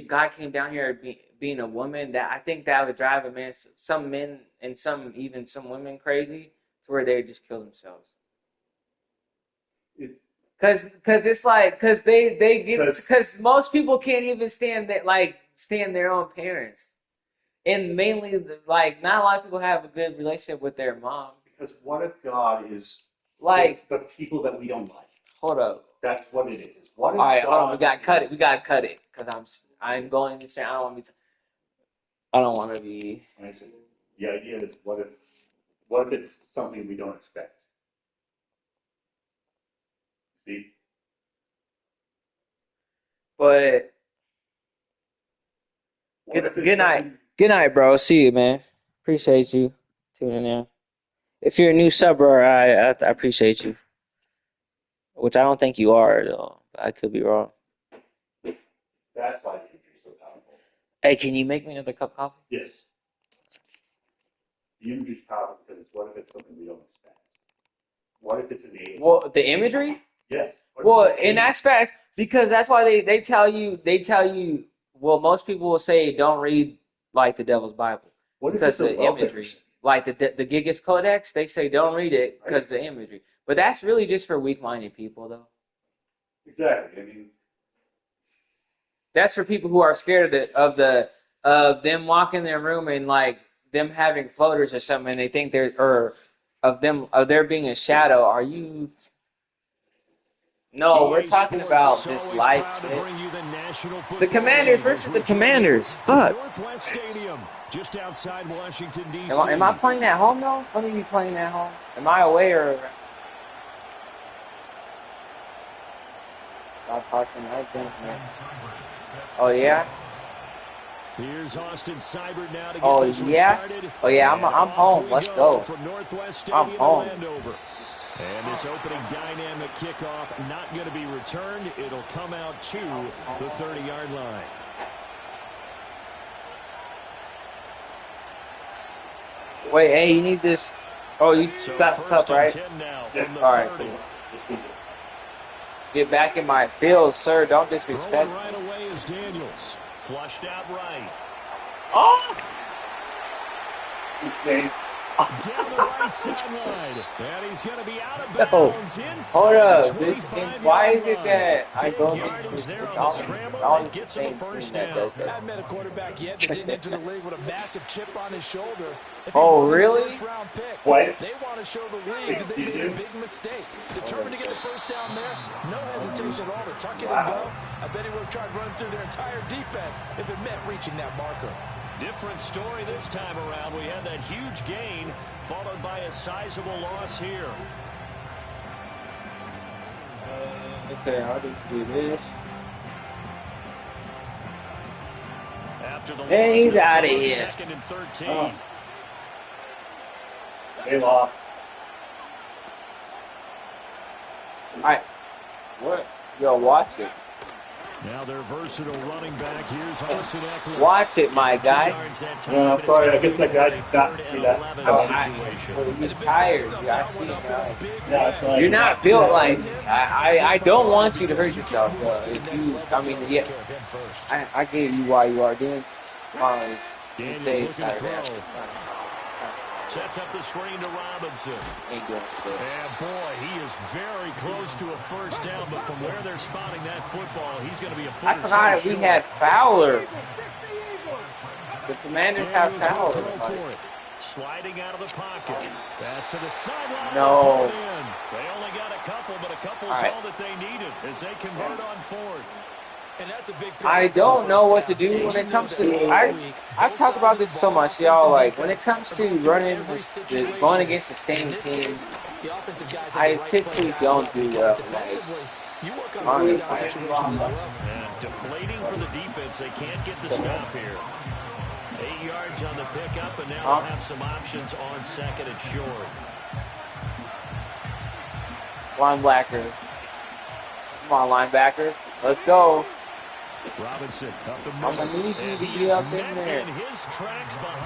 God came down here being a woman, that I think that would drive a man, some men and even some women crazy to where they just kill themselves. Cause it's like, cause most people can't even stand their own parents, and mainly like not a lot of people have a good relationship with their mom. Because what if God is like the people that we don't like? Hold up. That's what it is. What if All right, God hold on. We gotta cut it because I'm going to say I don't want to be. The idea is what if it's something we don't expect? See? But good night. Good night, bro. See you, man. Appreciate you tuning in. If you're a new subber, I appreciate you. Which I don't think you are, though. I could be wrong. That's why the imagery is so powerful. Hey, can you make me another cup of coffee? Yes. The imagery is powerful because what if it's something we don't expect? What if it's an alien? Well, the imagery? Yes. Well, in aspects, because that's why they tell you. Well, most people will say don't read like the Devil's Bible because the imagery, like the Gigas Codex, they say don't read it because of the imagery. But that's really just for weak-minded people, though. Exactly. I mean, that's for people who are scared of them walking in their room and like them having floaters or something, and they think of there being a shadow. Are you? No, we're talking about this life shit. The Commanders versus the Commanders. Fuck. Stadium, just outside Washington, D.C. Am I playing at home, though? Let me be playing at home. Am I away or... Oh, yeah? Here's Austin Seibert now to get this one started. Oh, yeah, I'm home. Let's go. I'm home. And this opening dynamic kickoff not going to be returned. It'll come out to the 30-yard line. Wait, hey, you need this. Oh, you got the cup, right? All right, cool. Get back in my field, sir. Don't disrespect me. Right away is Daniels. Flushed out right. Oh! Down the right sideline. And he's going to be out of bounds inside. Hold up. Why is it that I go into this? It's always the same team that does that. I haven't met a quarterback yet that didn't enter the league with a massive chip on his shoulder. Oh, really? What? They want to show the league that they made a big mistake. Determined to get the first down there. No hesitation at all to tuck it and go. I bet he would have tried running through their entire defense if it meant reaching that marker. Different story this time around. We had that huge gain followed by a sizable loss here. Okay, I'll just do this. After the and he's out of here. Second and 13. Oh. They lost. All right. What? Yo, watch it. Now their versatile running back. Here's Austin Eckler. Watch it, my guy. Sorry, I guess that guy did not see that. You're tired. I see it, guy. You're not built like me. I don't want you to hurt yourself. I gave you why you are doing. Daniels looking to throw. Sets up the screen to Robinson. Ain't doing shit. And boy, he is very close to a first down, but from where they're spotting that football, he's going to be a foot. I forgot we had Fowler. The Commanders have Fowler. Sliding out of the pocket. That's to the sideline. No. They only got a couple, but a couple is all that they needed as they convert on fourth. And that's a big I don't know what to do when it comes to. I've talked about this so much, y'all. Like when it comes to going against the same team, I typically don't do well. Like, honestly, deflating for the defense. They can't get the stop here. 8 yards on the pickup, and now they'll have some options on second and short. Linebacker. Come on, linebackers. Let's go. Robinson I'm going to need you to be up in there.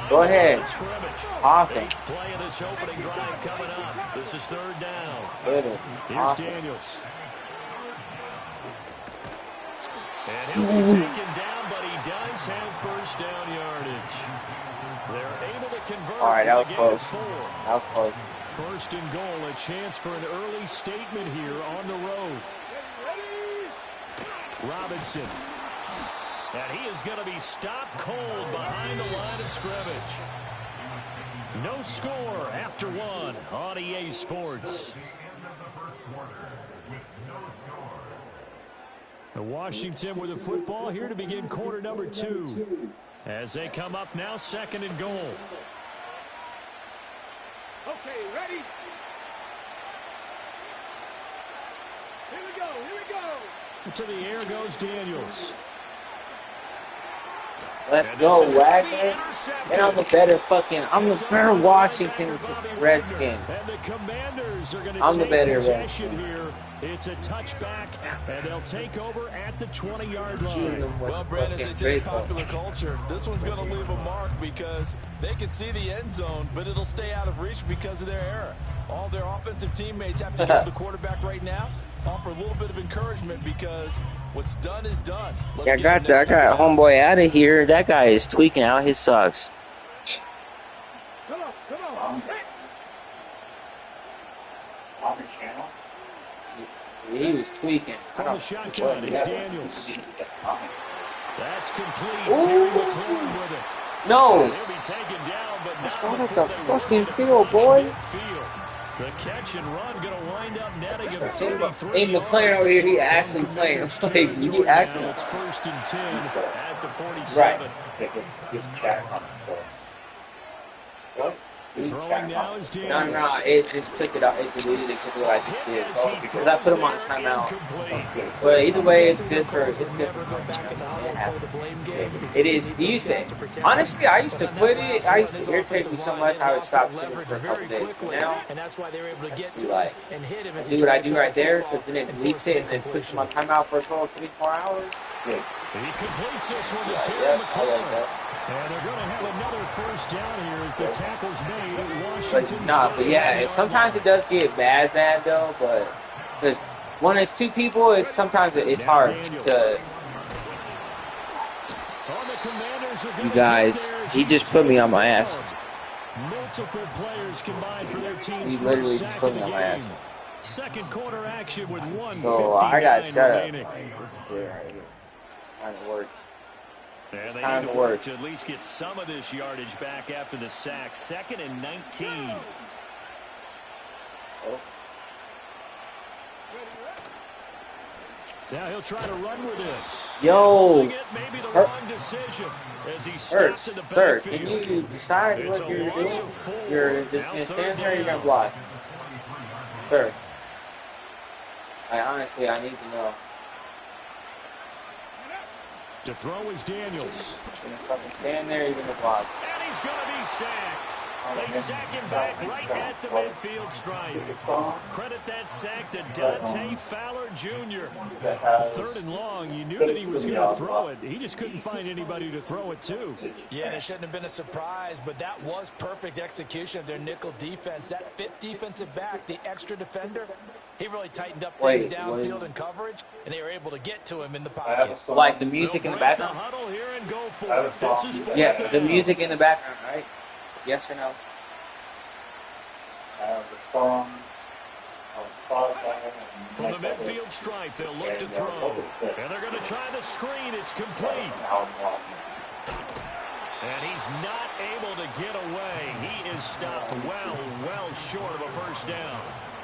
Go ahead. Hawkins. Play of this opening drive coming up. This is third down. Here's Daniels. And he'll be taken down, but he does have first down yardage. They're able to convert. All right, that was close. That was close. First and goal, a chance for an early statement here on the road. Robinson. And he is going to be stopped cold behind the line of scrimmage. No score after one on EA Sports. Washington with the football here to begin quarter number 2. As they come up now, second and goal. Okay, ready? Here we go, here we go. To the air goes Daniels. Let's go, Wagner. And I'm the better Washington Redskins. And the Commanders are going to I'm the take better possession here. It's a touchback, and they'll take over at the 20-yard line. Well, Brad, as they say in popular culture, this one's going to leave a mark because they can see the end zone, but it'll stay out of reach because of their error. All their offensive teammates have to give the quarterback right now, offer a little bit of encouragement because what's done is done. I got homeboy out of here. That guy is tweaking out his socks. Come on. On the channel. He was tweaking. From the shotgun, it's Daniels. That's complete. Ooh. Terry McLaurin with it. No. He'll be taken down, but not Sound like before a they fucking rush field, across boy. midfield. The catch and run going to wind up netting him 33 Hey, McLaren over here, he actually playing. Like, he actually. Now it's first and 10 at the 47. Right. This chat on the floor. What? Throwing now is No, Daniels. it just took it out. It deleted it because I can see it. As he Because I put him on throws it timeout. incomplete. But either way, it's good for Never go back in the huddle and play the blame game. It is. It used to. Honestly, I used to quit it. I used to irritate me so much I would stop sitting for a couple days. But now, and that's why they were able to get I to like, him and hit him as do what I do right there, because then it deletes it and then puts him on timeout for a total of 24 hours. He completes this one to Terry Yeah, I like McLaurin. that. And they're going to have another first down here as the tackle's made. Washington. But yeah, sometimes it does get bad though. But because when it's two people, sometimes it's hard to. You guys, he just put me on my ass. Multiple players combined for their team's He literally first just sack put of me the on my ass. game. Second quarter action with 1:59 So I got shut up. remaining. This is good right here. It's kind of work. And It's they time need to to work. work to at least get some of this yardage back after the sack. Second and 19. Oh. Now he'll try to run with this. Yo, Maybe the Her- wrong decision as he sir, stopped in the sir, backfield. can you decide It's what a you're loss doing? of 4. You're just Now gonna third stand there or you're down. gonna block? Sir, honestly, I need to know. To throw is Daniels. You're gonna fucking stand there or you're gonna block? And he's going to be sacked. They sack him back right at the midfield stripe. Credit that sack to Dante Fowler Jr. Third and long, you knew that he was going to throw it. He just couldn't find anybody to throw it to. Yeah, and it shouldn't have been a surprise, but that was perfect execution of their nickel defense. That fifth defensive back, the extra defender, he really tightened up things downfield and coverage, and they were able to get to him in the pocket. Like the music in the background? Huddle here and go for it. This is fourth Yeah, the down. music in the background, right? Yes or no? The song on Spotify. From the midfield stripe, they'll look to throw. And they're going to try the screen. It's complete. And he's not able to get away. He is stopped well short of a first down.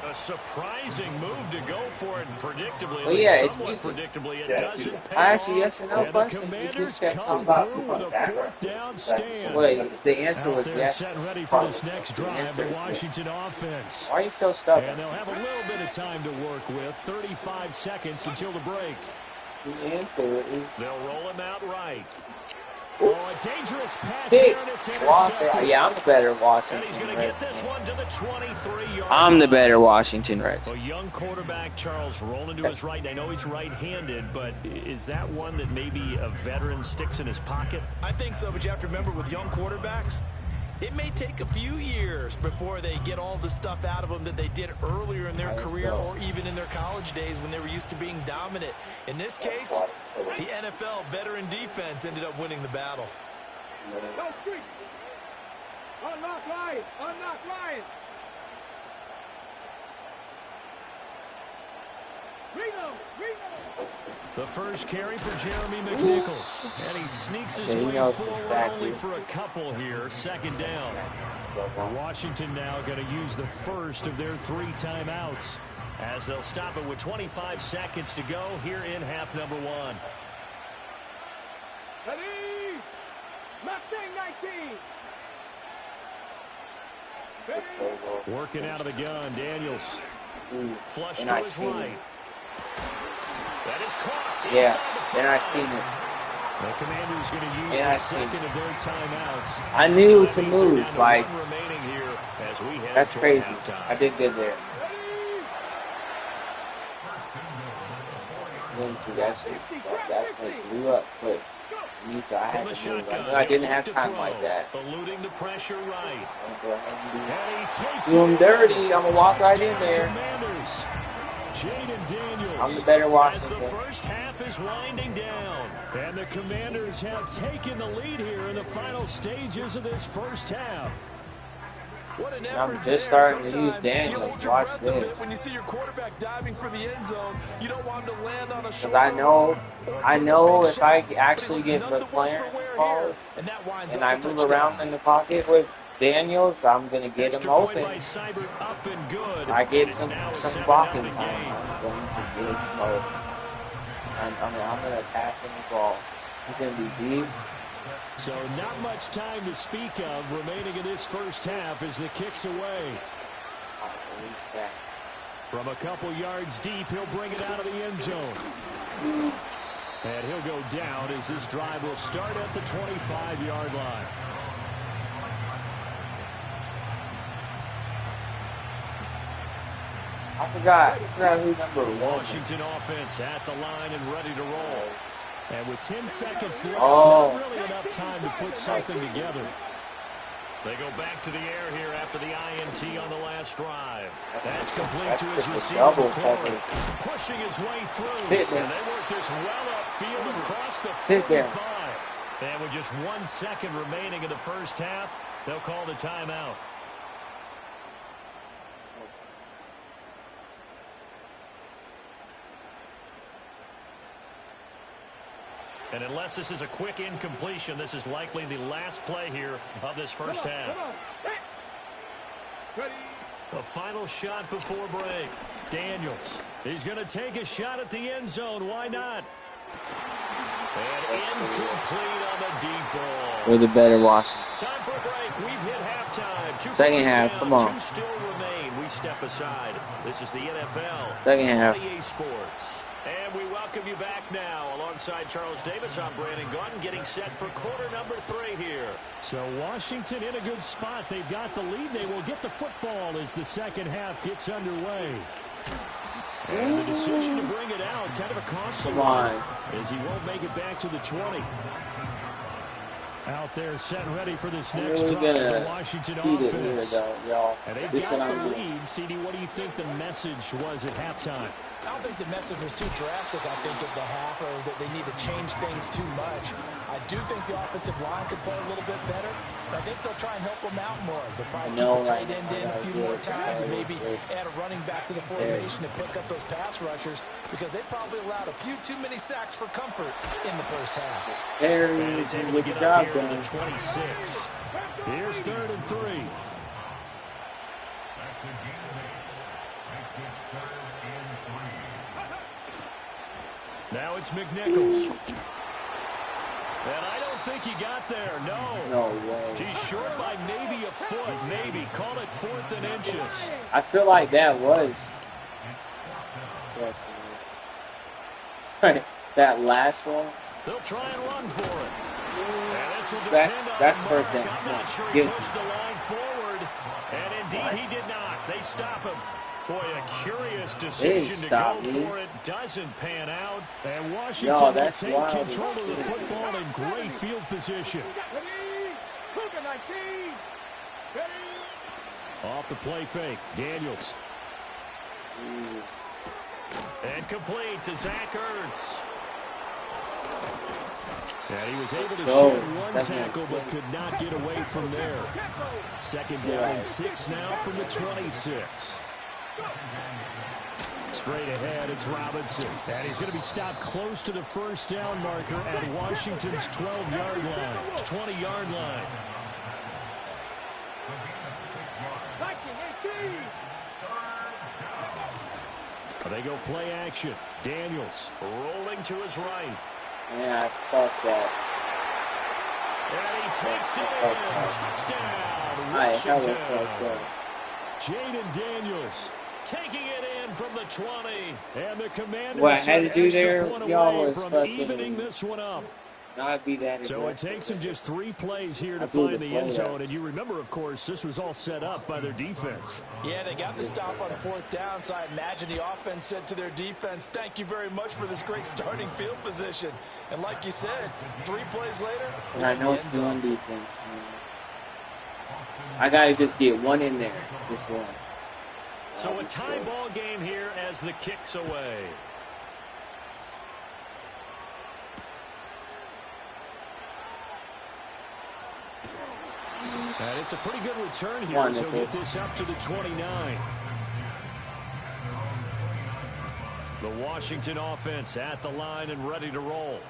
A surprising move to go for it, and predictably, Well, yeah, it's somewhat music. predictably, it doesn't pay I asked you off. yes or no And question. the You Commanders just kept come talking. through with a fourth down stand. Wait, the answer Out was there yes. set ready for this next drive, the Washington offense. Why are you so And stubborn? they'll have a little bit of time to work with, 35 seconds until the break. The answer is They'll roll him out right. Oh, a dangerous pass Pick. there, and it's Walker. intercepted. Yeah, I'm the better And he's Washington going to get Reds. this one to the 23-yard I'm the line. better Washington Reds. A young quarterback, Charles, rolling to his right. I know he's right-handed, but is that one that maybe a veteran sticks in his pocket? I think so, but you have to remember with young quarterbacks, It may take a few years before they get all the stuff out of them that they did earlier in their career or even in their college days when they were used to being dominant. In this case, the NFL veteran defense ended up winning the battle. Go street. Unlock Lions. Unlock Lions. Reno. The first carry for Jeremy McNichols. And he sneaks his way forward only for a couple here. 2nd down. Washington now going to use the first of their 3 timeouts as they'll stop it with 25 seconds to go here in half number 1. Ready. Mustang 19. Working out of the gun, Daniels. Flush to his right. That is caught. Yeah, then I seen it. The Commanders going to use the second of their timeouts. I knew to move. Like, here as we head that's crazy. Halftime. I did good there. Then see that shit. That thing blew up quick. I had to move. I knew I didn't have time like that. Eluding the pressure right. Do him dirty. I'm going to walk right in there. I'm the better Washington. As the first half is winding down. And the Commanders have taken the lead here in the final stages of this first half. What an I'm effort just there. starting to use Daniels. Watch this. When you see your quarterback diving for the end zone, you don't want him to land on a Because I know if I actually get the player ball and I move around in the pocket with Daniels, I'm going to get him open. I get some blocking time. I'm going to get him open. I'm going to pass him the ball. He's going to be deep. So not much time to speak of remaining in this first half as the kick's away. From a couple yards deep, he'll bring it out of the end zone. And he'll go down as this drive will start at the 25-yard line. I forgot who number 1. Washington offense at the line and ready to roll. And with 10 seconds left, not really enough time to put something together. They go back to the air here after the INT on the last drive. That's complete to his receiver, McClure, pushing his way through. And they work this well upfield across the 45. And with just 1 second remaining in the first half, they'll call the timeout. And unless this is a quick incompletion, this is likely the last play here of this first half. The final shot before break. Daniels. He's going to take a shot at the end zone. Why not? And incomplete on the deep ball. We're the better Washington. Time for a break. We've hit halftime. Second half. Come on. 2 still remain. We step aside. This is the NFL. Second half. EA Sports. And we welcome you back now. Alongside Charles Davis, I'm Brandon Gordon, getting set for quarter number 3 here. So Washington in a good spot. They've got the lead. They will get the football as the second half gets underway. And the decision to bring it out, kind of a costly one, as he won't make it back to the 20. Out there set and ready for this next drive for the Washington offense. And they've got the lead. CD, what do you think the message was at halftime? I don't think the message was too drastic, I think, at the half, or that they need to change things too much. I do think the offensive line could play a little bit better. I think they'll try and help them out more. They'll probably keep the tight end in a few more times and maybe add a running back to the formation to pick up those pass rushers, because they probably allowed a few too many sacks for comfort in the first half. And he's able to get up here to the 26. Here's 3rd and 3. Now it's McNichols. And I don't think he got there. No way. He's short by maybe a foot, maybe. Call it 4th and inches. I feel like that was that last one. They'll try and run for it. That's first down. I'm not sure he pushed the line forward. And indeed he did not. They stop him. Boy, a curious decision to go for it. Doesn't pan out. And Washington will take control of the football in great field position. Off the play fake, Daniels. And complete to Zach Ertz. And he was able to shed one tackle but could not get away from there. Second down and 6 now from the 26. Straight ahead, it's Robinson. And he's going to be stopped close to the first down marker at Washington's 12-yard line. 20-yard line. They go play action. Daniels rolling to his right. Yeah, fuck that. And he takes it in. Touchdown, Washington. Jaden Daniels taking it in from the 20. And the Commanders what I had to do there, y'all, was from evening this one up. Not be that so it takes him just 3 plays here to find the end zone. And you remember, of course, this was all set up by their defense. Yeah, they got the stop on 4th down, so I imagine the offense said to their defense, thank you very much for this great starting field position. And like you said, 3 plays later. And I know it's doing defense. I got to just get one in there. Just one. So a tie ball game here as the kick's away. And it's a pretty good return here as he'll get this up to the 29. The Washington offense at the line and ready to roll.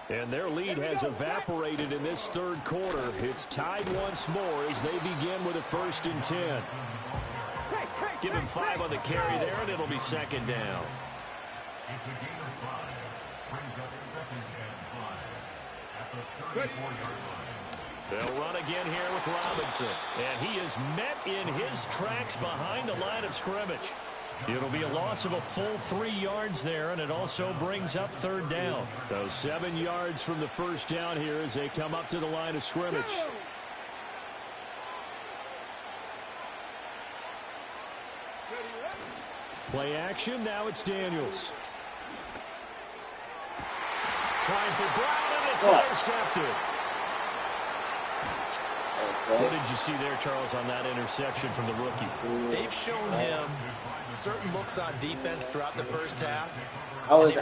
And their lead has evaporated in this 3rd quarter. It's tied once more as they begin with a 1st and 10. Give him 5 on the carry there, and it'll be 2nd down. They'll run again here with Robinson. And he is met in his tracks behind the line of scrimmage. It'll be a loss of a full 3 yards there, and it also brings up 3rd down. So 7 yards from the first down here as they come up to the line of scrimmage. Play action, now it's Daniels. Trying for Brown, and it's intercepted. What did you see there, Charles, on that interception from the rookie? They've shown him certain looks on defense throughout the first half. I did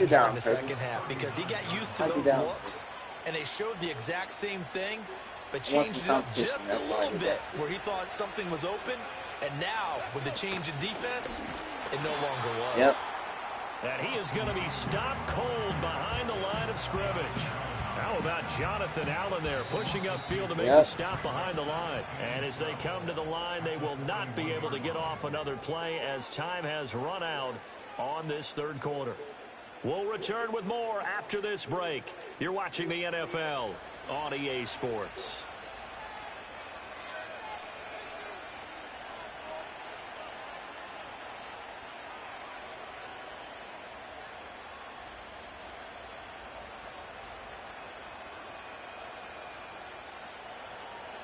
that in the second half because he got used to those looks, and they showed the exact same thing, but changed it up just a little bit where he thought something was open, and now with the change in defense, it no longer was. Yep. And he is going to be stopped cold behind the line of scrimmage. How about Jonathan Allen there pushing upfield to make the stop behind the line? And as they come to the line, they will not be able to get off another play as time has run out on this 3rd quarter. We'll return with more after this break. You're watching the NFL on EA Sports.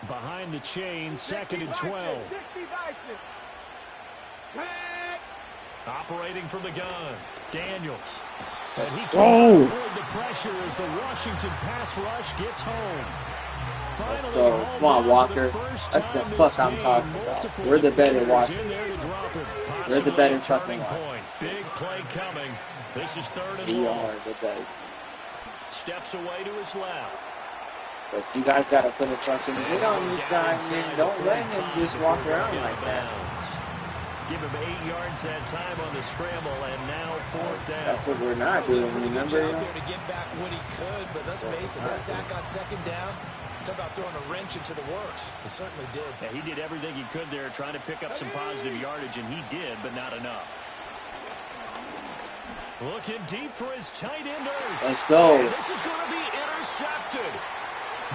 Behind the chain, 2nd and 12. Operating from the gun, Daniels. And he can't avoid the pressure as the Washington pass rush gets home. Let's go. Come on, Walker. That's the fuck I'm talking about. We're the better Washington. We're the better fucking Washington. Big play coming. This is 3rd and We long. are the better team. Steps away to his left. But you guys got to put a fucking hit on this guy, man. Don't let him just walk around like that. Give him 8 yards that time on the scramble, and now 4th down. That's what we're not doing, remember? There to get back what he could, but let's face it, that sack on 2nd down, talk about throwing a wrench into the works. It certainly did. Yeah, he did everything he could there, trying to pick up some positive yardage, and he did, but not enough. Looking deep for his tight end. Let's go. And this is going to be intercepted.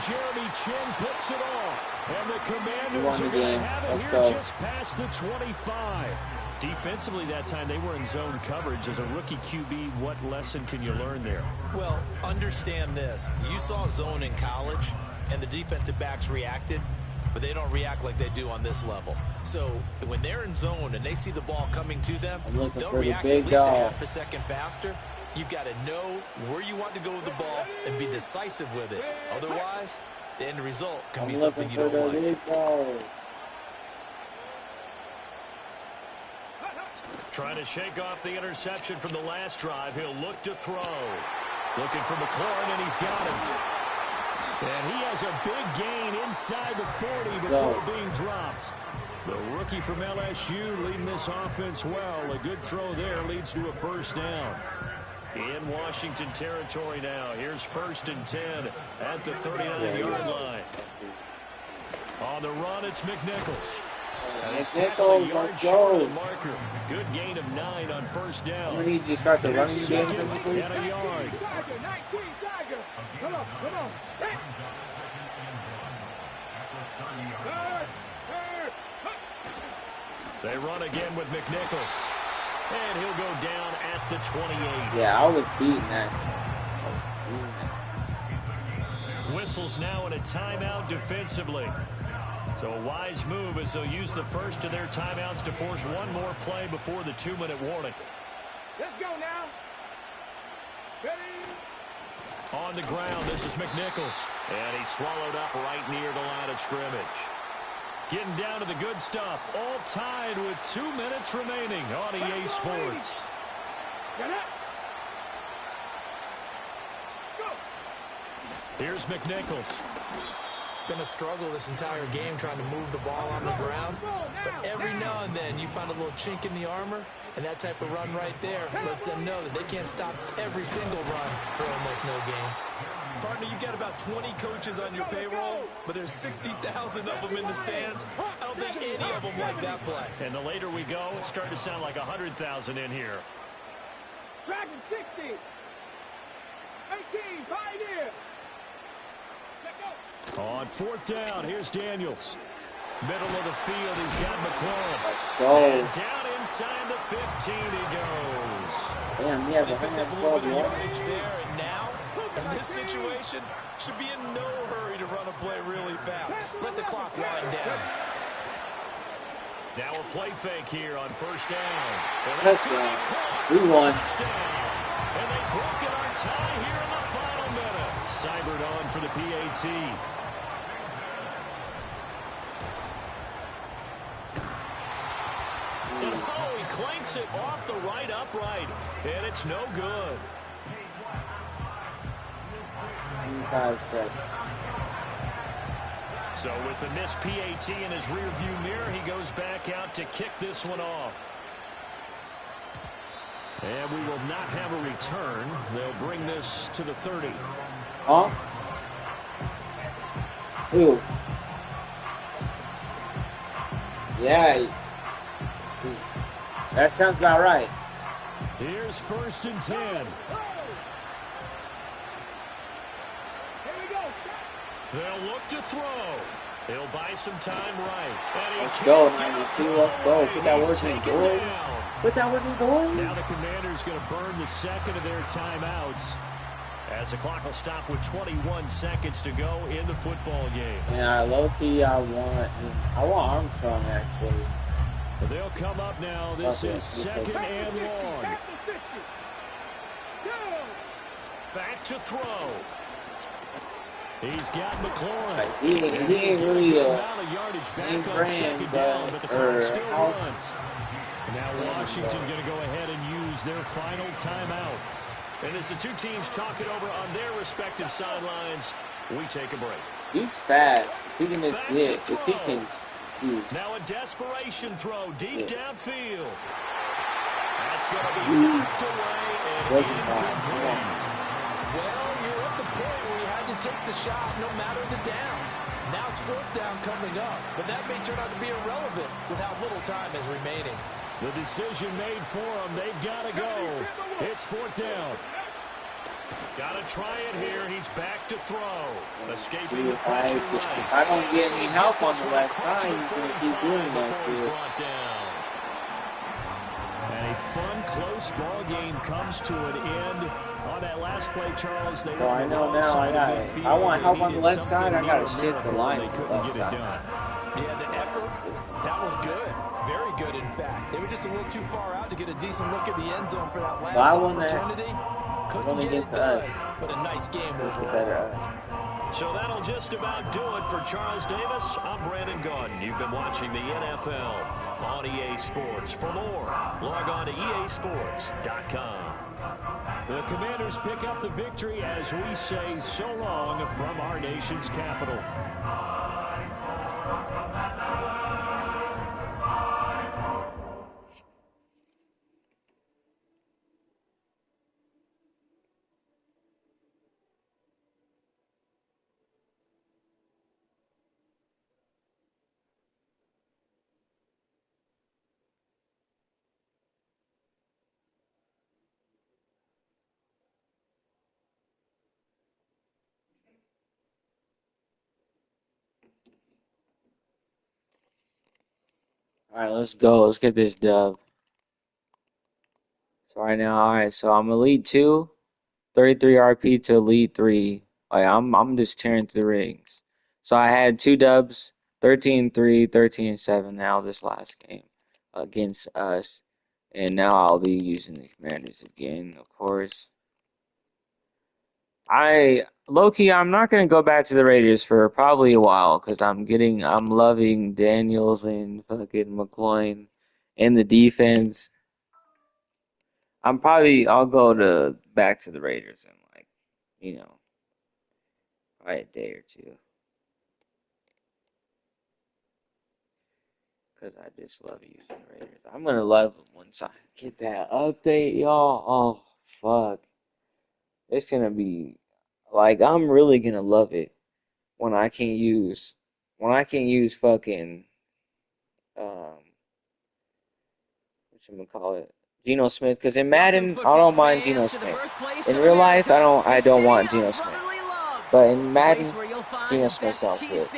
Jeremy Chin picks it off, and the Commanders are going to have it here just past the 25. Defensively that time, they were in zone coverage. As a rookie QB, what lesson can you learn there? Well, understand this. You saw zone in college, and the defensive backs reacted, but they don't react like they do on this level. So when they're in zone and they see the ball coming to them, they'll react at least a half a second faster. You've got to know where you want to go with the ball and be decisive with it. Otherwise, the end result can be something you don't like. Trying to shake off the interception from the last drive. He'll look to throw. Looking for McLaurin, and he's got him. And he has a big gain inside the 40 before being dropped. The rookie from LSU leading this offense well. A good throw there leads to a first down. In Washington territory now. Here's 1st and 10 at the 39-yard line. On the run, it's McNichols. McNichols, let's go. Marker. Good gain of 9 on first down. We need you to start the running game for me, please. And a yard. Come on, come on. They run again with McNichols. And he'll go down at the 28. Yeah, I was beating that. Whistles now in a timeout defensively. So a wise move as they'll use the first of their timeouts to force one more play before the 2-minute warning. Let's go now. Ready? On the ground, this is McNichols. And he's swallowed up right near the line of scrimmage. Getting down to the good stuff. All tied with 2 minutes remaining on EA Sports. Here's McNichols. It's been a struggle this entire game trying to move the ball on the ground. But every now and then you find a little chink in the armor, and that type of run right there lets them know that they can't stop every single run for almost no gain. Partner, you got about 20 coaches on your payroll, but there's 60,000 of them in the stands. I don't think any of them like that play. And the later we go, it's starting to sound like 100,000 in here. Dragon 60. 18, pioneer. On 4th down, here's Daniels. Middle of the field, he's got McLaurin. Let's go. And down inside the 15 he goes. Damn, he has 112 yards there, and now, in this situation, should be in no hurry to run a play really fast. Let the clock wind down. Now a play fake here on 1st down. Touchdown. We won. Touchdown. And they broke it on tie here in the final minute. Cybered on for the PAT. And oh, he clanks it off the right upright. And it's no good. 5 seconds. So with the missed PAT in his rearview mirror, he goes back out to kick this one off. And we will not have a return. They'll bring this to the 30. Huh? Who? Yeah. That sounds about right. Here's 1st and 10. They'll look to throw. He'll buy some time right. Let's go, 92. Let's go. Put that work in, boys. Put that work in, boys. Now the Commanders going to burn the second of their timeouts as the clock will stop with 21 seconds to go in the football game. Yeah, low-key, I want Armstrong, actually. They'll come up now. This is 2nd and long. Back to throw. He's got McLaurin. He ain't really he ran, but the clock still runs. Now Washington going to go ahead and use their final timeout. And as the two teams talk it over on their respective sidelines, we take a break. He's fast. He can just get. If he can use. Now a desperation throw deep downfield. That's going to be knocked away and incomplete. Well, you're at the point where you had to take the shot no matter the down. Now it's 4th down coming up, but that may turn out to be irrelevant with how little time is remaining. The decision made for them. They've got to go. It's 4th down. Got to try it here. He's back to throw. Escaping the pressure right. If I don't get any help on the left side, he's going to keep doing that shit. And a fun, close ball game comes to an end. On that last play, Charles, they so I know now I want help on the left side. I got to shift the line to the left side. Yeah, the effort, that was good. Very good, in fact. They were just a little too far out to get a decent look at the end zone for that last opportunity. Couldn't get it done, but a nice game overall. So that'll just about do it for Charles Davis. I'm Brandon Gaudin. You've been watching the NFL on EA Sports. For more, log on to easports.com. The Commanders pick up the victory as we say so long from our nation's capital. All right, let's go. Let's get this dub. So right now, all right. So I'm Elite 2, 33 RP to Elite 3. Like I'm just tearing through the rings. So I had 2 dubs, 13-3, 13-7. Now this last game against us, and now I'll be using the Commanders again, of course. Low-key, I'm not gonna go back to the Raiders for probably a while because I'm loving Daniels and fucking McCloin and the defense. I'll go back to the Raiders in like, probably a day or two because I just love using the Raiders. I'm gonna love them once I get that update, y'all. Oh fuck, it's gonna be like I'm really gonna love it when I can use fucking whatchamacallit, Geno Smith, because in Madden I don't mind Geno Smith. In real life I don't want Geno Smith. But in Madden, Geno Smith sounds good.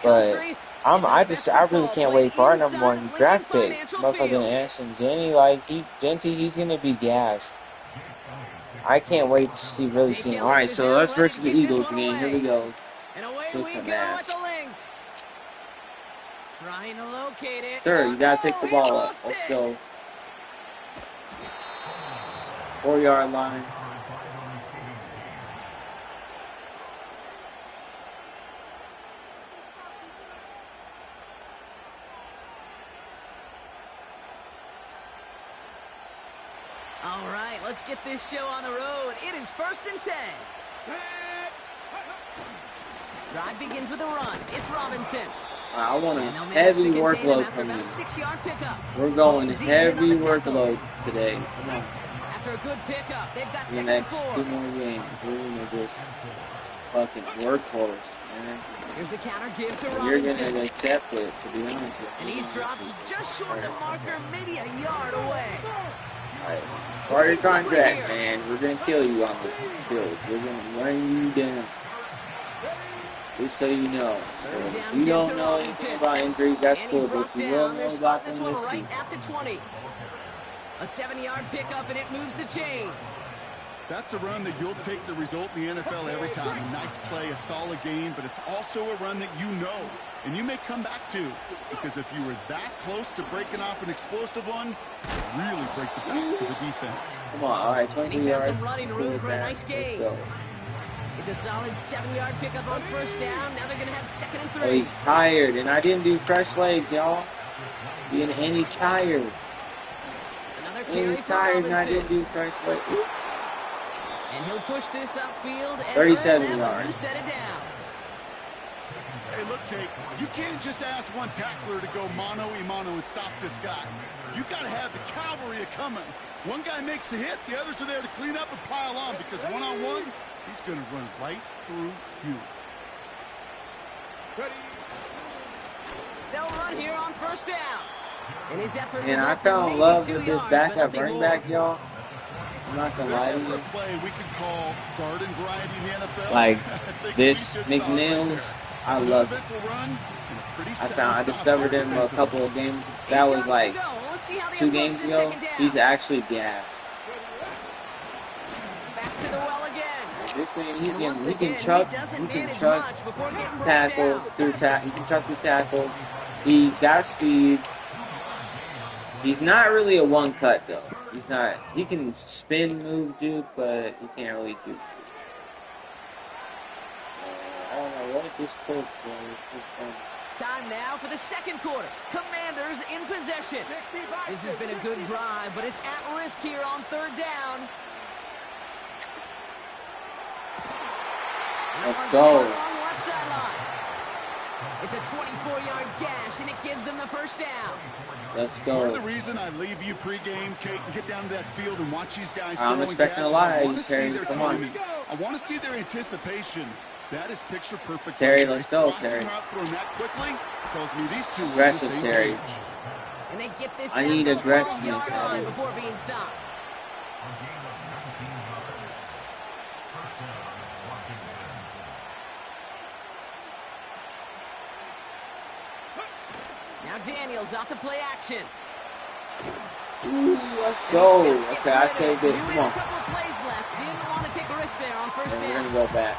But I really can't wait for our #1 draft pick. Motherfucking Anderson Genty, he's gonna be gassed. I can't wait to really see him. Alright, so let's versus the Eagles again. Here we go. And away we go at the link. Trying to locate it. Sir, you gotta pick the ball up. Let's go. 4-yard line. All right, let's get this show on the road. It is 1st and 10. Drive begins with a run. It's Robinson. I want a heavy workload from you. We're going heavy workload today. Come on. After a good pickup, they've got the next 2 more games, we're gonna just fucking workhorse, man. Here's a counter give to Robinson. You're gonna accept it, to be honest with you. And he's dropped just short of the marker, maybe a yard away. Alright, part of your contract, man. We're gonna kill you on the field. We're gonna run you down. Just so you know. So if you don't know anything about injuries, that's cool, but you will know about them this season. At the 20. A 7-yard pickup, and it moves the chains. That's a run that you'll take the result in the NFL every time. A nice play, a solid game, but it's also a run that you know, and you may come back to, because if you were that close to breaking off an explosive one, really break the backs of the defense. Come on, all right, 20 yards. Some running room for a nice game. It's a solid 7-yard pickup on 1st down. Now they're going to have 2nd and 3. Oh, he's tired, and I didn't do fresh legs, y'all. And he's tired. And he's tired, and I didn't do fresh legs. And he'll push this upfield. 37 yards. Set it down. Hey, look, Kate, you can't just ask one tackler to go mano-a-mano and stop this guy. You got to have the cavalry coming. One guy makes a hit, the others are there to clean up and pile on, because one-on-one, he's going to run right through you. They'll run here on 1st down. And his effort and I fell in love with this backup running back, y'all. I'm not going to lie to you. Play we could call garden variety in the NFL. Like, this McNeils, I love it. I discovered him a couple of games. That was like 2 games ago. He's actually gassed. Back to the well again. This man, he can chuck tackles through he can chuck through tackles. He's got speed. He's not really a one cut though. He's not. He can spin, move, juke, but he can't really juke. Time now for the second quarter. Commanders in possession. This has been a good drive, but it's at risk here on third down. Let's go. Along left sideline. It's a 24-yard gash, and it gives them the first down. Let's Part go. of the reason I leave you pregame, Kate, and get down to that field and watch these guys I'm throwing expecting catches, a lot I of want you, to see Terry. their Come on. timing. I want to see their anticipation. That is picture perfect. Terry, let's go, Crossing Terry. route, throwing that quickly tells me these two are on the Aggressive, same Terry. page. And they get this I down need to the aggressiveness 12-yard out of line it. before being stopped. Now Daniels off the play action. Ooh, let's go. And he just gets Okay, I rid of saved it. it. Knew Come he had on. a couple of plays left. Didn't want to take a risk there on first And we're down. gonna go back.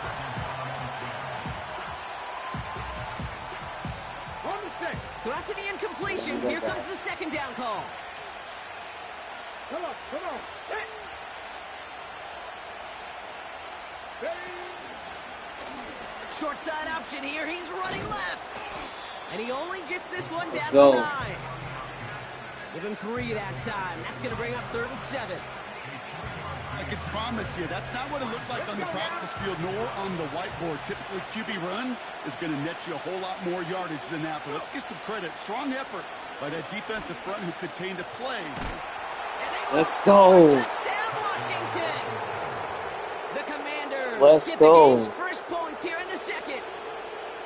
So after the incompletion, here comes the second down call. Short side option here. He's running left. And he only gets this one Let's down go. to 9. Give him 3 that time. That's going to bring up 3rd and 7. I can promise you, that's not what it looked like on the practice field nor on the whiteboard. Typically, QB run is going to net you a whole lot more yardage than that. But let's give some credit. Strong effort by that defensive front who contained a play. Let's go. Touchdown, Washington. The Commanders Let's get go. the game's first points here in the second.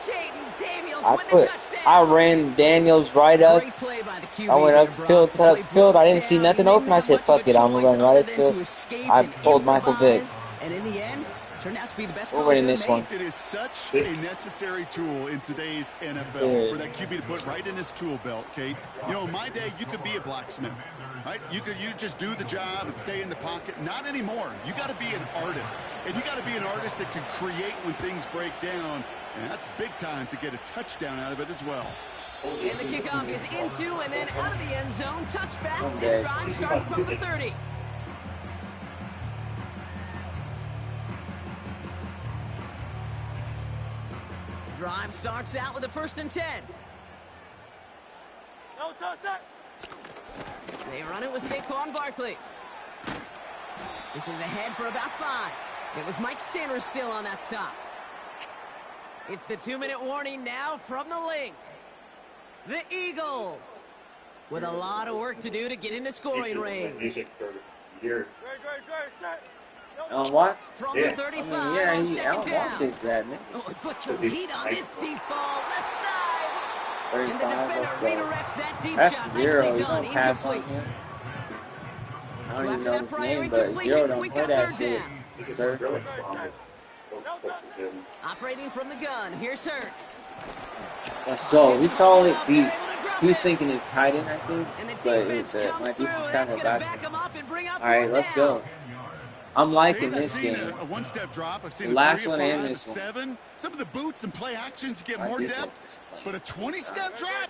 Jaden Daniels with the touchdown. I ran Daniels right up. Great play by the QB I went up there, the field, Brock. cut up the play field. I broke didn't see down. nothing He open. I didn't said, have much fuck of it, a I'm gonna choice run right other up than field. to escape I and pulled Michael Vick. improvise, and in the end, turned out to be the best We're call winning good this made. one. It is such a necessary tool in today's NFL for that QB to put right in his tool belt, Kate. You know, in my day, you could be a blacksmith, right? You just do the job and stay in the pocket. Not anymore. You got to be an artist, and you got to be an artist that can create when things break down, and that's big time to get a touchdown out of it as well. And the kickoff is into and then out of the end zone. Touchback. This drive starting from the 30. Drive starts out with a 1st and 10. They run it with Saquon Barkley. This is ahead for about 5. It was Mike Sanders still on that stop. It's the 2-minute warning now from the link. The Eagles with a lot of work to do to get into scoring range. Alan Watts? From Yeah. the 35 I mean, yeah, on he, second Alan down. Watts is that, man. Oh, he put some heat on this deep ball left side. And the 35, defender let's go. redirects that deep That's shot. Zero. Nicely You done. don't pass on Incomplete. him. I So don't even after know that his prior name, but incompletion, Zero don't we've play got that 3rd shit. down. Sir. Operating from the gun. Here's Hurts. Let's go. We saw it deep. They're able to drop He was it. thinking it's tight end, I think. And the But defense it's comes my through, defense and kind that's of going to got back you. him up and bring up All right, 4th let's down. go. I'm liking I've this seen game. a one-step drop. I've seen The a last 3, a one 5, and a this one. 7. Some of the boots and play actions get My more defense depth, is playing. but a 20-step drop?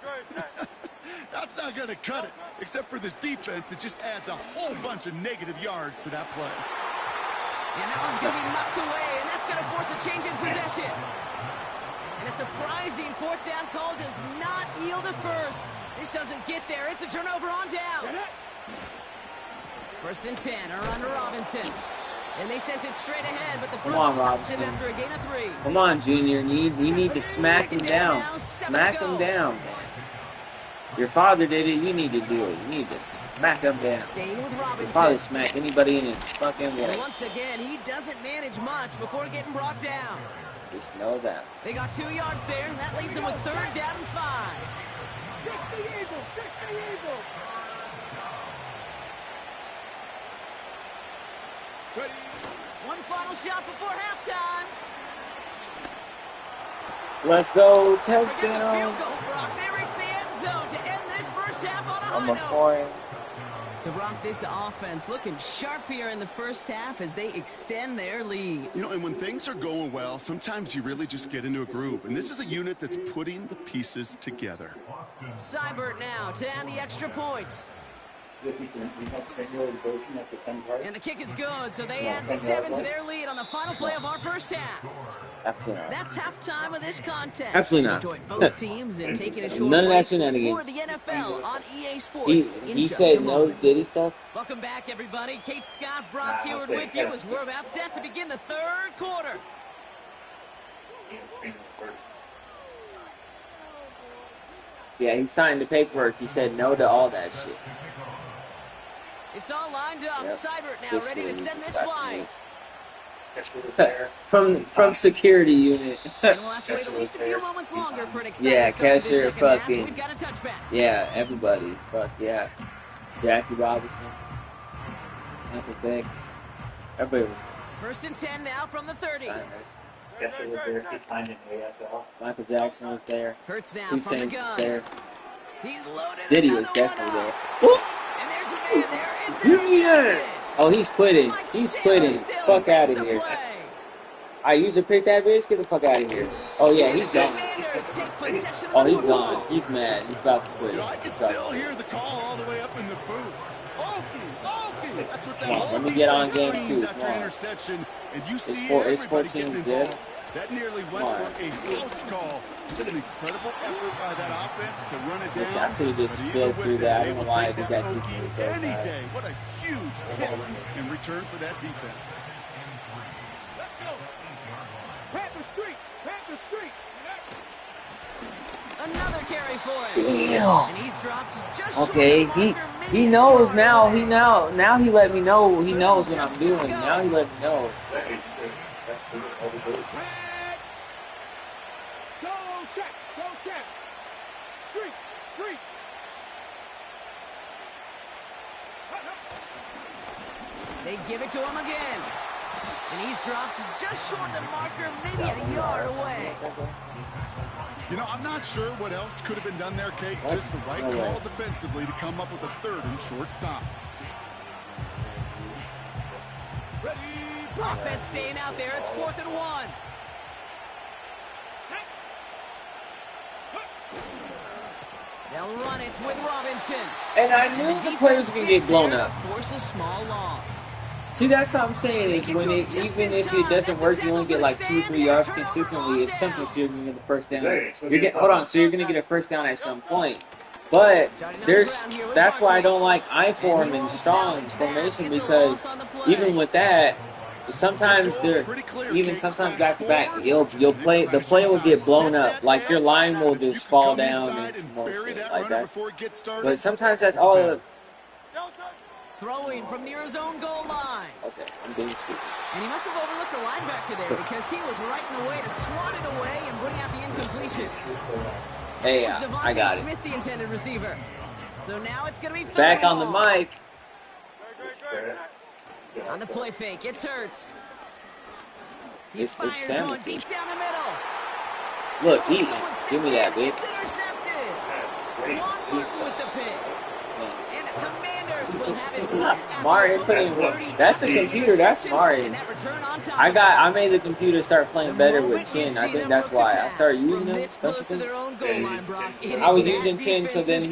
That's not going to cut it, except for this defense. It just adds a whole bunch of negative yards to that play. And that one's going to be knocked away, and that's going to force a change in possession. And a surprising 4th down call does not yield a first. This doesn't get there. It's a turnover on downs. 1st and 10 are under Robinson. And they sent it straight ahead, but the Come front on, stops him Robinson. after a gain of 3. Come on, Junior. You need to smack him Second down down. now, 7 Smack to him go. down, man. Your father did it. You need to do it. You need to smack him down. Staying with Your father Robinson. smack anybody in his fucking And way. once again, he doesn't manage much before getting brought down. Just know that. They got 2 yards there, and that leaves them with 3rd down and 5. One final shot before halftime. Let's go. Forget the field Touchdown. goal, Brock. They reach the end zone to end this first half on a I'm high a note. foreign. So, Brock, this offense looking sharp here in the first half as they extend their lead. You know, and when things are going well, sometimes you really just get into a groove. And this is a unit that's putting the pieces together. Seibert now to add the extra point. And the kick is good, so they add 7 to their lead on the final play of our first half. Absolutely not. That's halftime of this contest. Absolutely not. Join both teams in taking a short None of that break. shenanigans. More of the NFL on EA Sports in He just said a no moment. Diddy stuff. Welcome back, everybody. Kate Scott, Brock Heward with you as we're about set to begin the third quarter. Yeah, he signed the paperwork. He said no to all that shit. It's all lined up. Yep. Cybert now ready to send this flight. from security unit. And we'll have to wait at least a few moments longer for an exciting Yeah, start to cashier this second half. fucking. We've got a touchback. Yeah, everybody. Fuck yeah. Jackie Robinson. Michael Vick. Everybody was First and 10 now from the 30. signed this. Cashier was there. He signed in ASL. Michael Jackson was there. Hurts now Steve from the Sainz gun. was there. He's loaded. Diddy another was definitely one there. up. Whoop! And there's a man there. It's Yeah. intercepted. Oh, he's quitting. Mike He's Saylor quitting. still Fuck makes out of the here. play. I used to pick that bitch. Get the fuck out of here. Oh yeah, he's gone. Commanders take possession of Oh, the he's football. gone. He's mad. He's about to quit. You know, I can still hear the call all the way up in the booth. Okie. That's what that Come on, whole let me get on defense game screams two. after Come on. interception, and you see It's four everybody getting teams involved. dead. That nearly went Come on. for a house call. Just an incredible effort by that offense to run it down. I should have just But even spilled with through it, that. I they don't know will why I take did that that. Okie any day. What a huge pick in return for that defense. Another carry for him. Damn. And he's dropped just Okay, short of the marker, maybe he a knows yard now. away. Now he let me know. He knows what I'm doing. Now he let me know. They give it to him again. And he's dropped just short of the marker, maybe a yard away. You know, I'm not sure what else could have been done there, Kate. Just the right call defensively to come up with a third and short stop. Offense staying out there. It's 4th and 1. They'll run it with Robinson. And I knew the play was gonna get blown up. Force a small loss. See, that's what I'm saying. Is when it, even if it doesn't work, you only get like 2 or 3 yards consistently. It's something so you're gonna get the first down. Hold on, so you're gonna get a first down at some point. But that's why I don't like I form and strong formation, because even with that, sometimes sometimes back to back, the play will get blown up. Like your line will just fall down and some more shit like that. But sometimes that's all. Throwing from near his own goal line. Okay, I'm being stupid. And he must have overlooked the linebacker there, because he was right in the way to swat it away and bring out the incompletion. Hey, It was I got it. Smith, the intended receiver. So now it's going to be third Back and on the long. mic. On the play fake, it's Hurts. He It's fires Sam. one deep down the middle. Look, Oh, easy. someone stepped Give me that, in. bitch. It's intercepted. Juan Martin with the pick. And the Commanders will have it right at Martin the put in. 30 That's the after computer. That's interception, Martin. and that return on top I of it. made the computer start playing better with 10. I think that's why I started using them. Don't you think? I was using 10, so then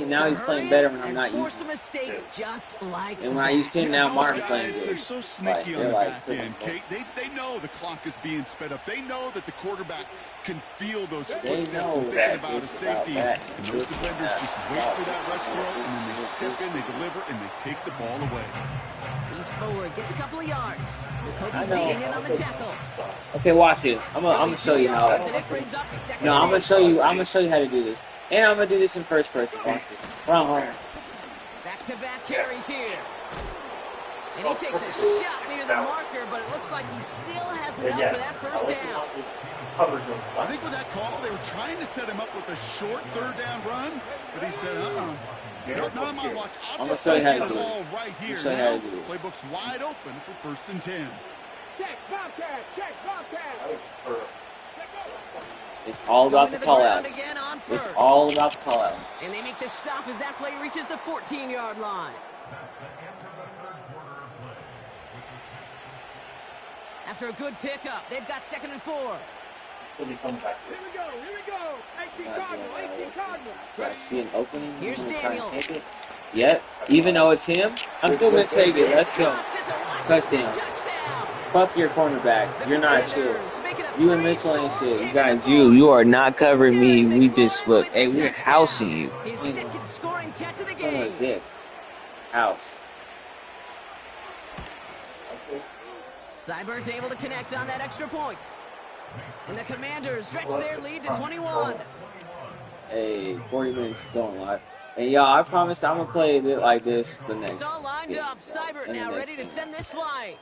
now he's playing better when I'm not using. And when I use 10 now, Martin's playing good. They're so sneaky on they're the like, back end, Kate. They know the clock is being sped up. They know that the quarterback can feel those footsteps know and thinking that about a it's safety. about that. And those defenders just wait for that rush throw, and then they step in, they deliver, and they take the ball away. He's forward, gets a couple of yards. I Jacoby know. digging in on the tackle. Okay, watch this. I'm gonna show you how. And it brings up second No, and I'm gonna eight. show you. I'm gonna show you how to do this, and I'm gonna do this in first person. Watch this. Hold on. Back-to-back carries here. And he takes a shot near the marker, but it looks like he still has enough for that first down. I think with that call, they were trying to set him up with a short third down run, but he said, not on my watch. I'll just show you how to get do the ball this. right here. Show you how Now, to do this. playbook's wide open for 1st and 10. It's all about Going the to call ground outs. again on It's first. all about the call outs. And they make the stop as that play reaches the 14-yard line. After a good pickup, they've got 2nd and 4. So I see an opening. Here's I'm gonna try and Daniels. take it. Yep. Even though it's him, I'm still gonna take it. Let's go. Touchdown. Fuck your cornerback. You're not shit. You and Mitchell ain't shit. You guys, you are not covering me. We just look. Hey, we're housing you. His second scoring catch of the That's game. it. House. Seibert's able to connect on that extra point. And the Commanders stretch their lead to 21. Hey, 40 minutes going live. And y'all, I promised I'm gonna play it like this the next. It's all lined up. Seibert now ready to send this flying.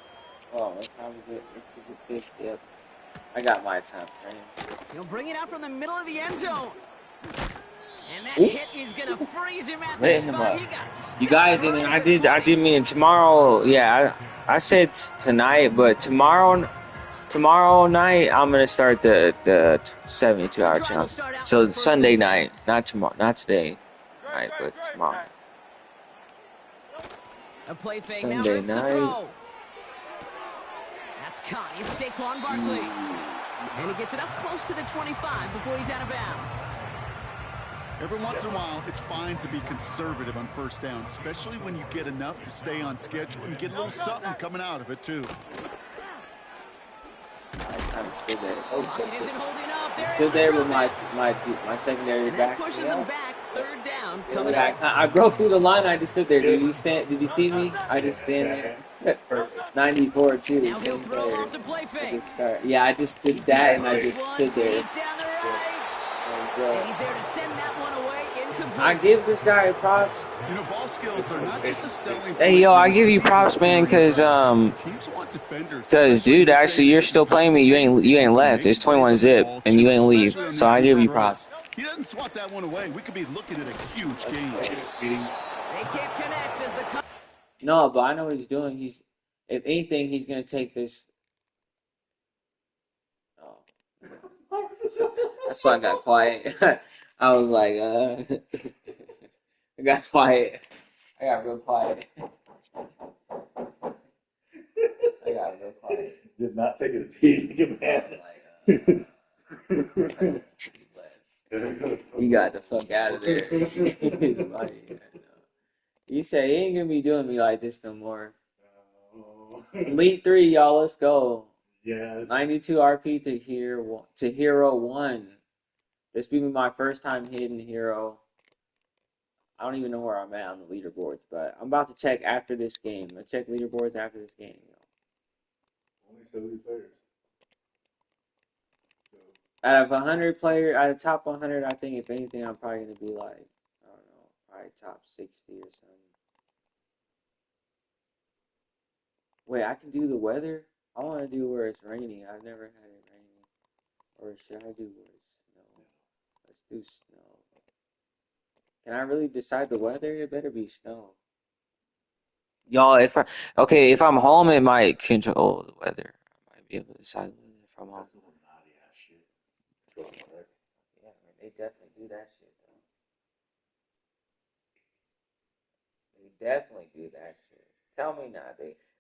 Oh, what time is it? It's 2:56. Yep. I got my time frame. He'll bring it out from the middle of the end zone. And that hit is gonna freeze him at the spot. He got stuck. You guys, and I did mean tomorrow. Yeah, I said tonight, but tomorrow night I'm gonna start the 72-hour challenge. So Sunday night, not tomorrow, not today night, but tomorrow. A play fake Sunday now ready to night. throw. That's caught. It's Saquon Barkley. And he gets it up close to the 25 before he's out of bounds. Every once in a while, it's fine to be conservative on first down, especially when you get enough to stay on schedule and get a little something coming out of it, too. I'm still there. Pocket isn't holding up. They're Still able to there drop with it. my secondary And back. that pushes him back. Third down coming up. I broke through the line. I just stood there. Did you see me? I just stand there. 94 too. Now he'll throw off the play fake. Yeah, I just did that and I just stood there. Deep down the right. And he's there to send that one away. Incomplete. I give this guy props. You know, ball skills are not just a selling. Hey, yo, I give you props, man, because dude, actually, you're still playing me. You ain't left. It's 21 zip, and you ain't leave. So I give you props. He doesn't swat that one away. We could be looking at a huge game. They can't connect as the. No, but I know what he's doing. If anything, he's gonna take this. Oh. That's why I got quiet. I was like, I got quiet. I got real quiet. Did not take it to beat man. You got the fuck out of there. You say he ain't gonna be doing me like this no more. Elite 3, y'all, let's go. Yes. 92 RP to Hero 1. This will be my first time hitting Hero. I don't even know where I'm at on the leaderboards, but I'm about to check after this game. I'll check leaderboards after this game. Only 70 players. Out of 100 players, out of top 100, I think if anything, I'm probably going to be like, I don't know, probably top 60 or something. Wait, I can do the weather? I want to do where it's raining. I've never had it raining. Or should I do where it's snow? Let's do snow. Can I really decide the weather? It better be snow. Y'all, if I'm home, it might control the weather. I might be able to decide the weather if I'm home. Yeah, they definitely do that shit, though. They definitely do that shit. Tell me not.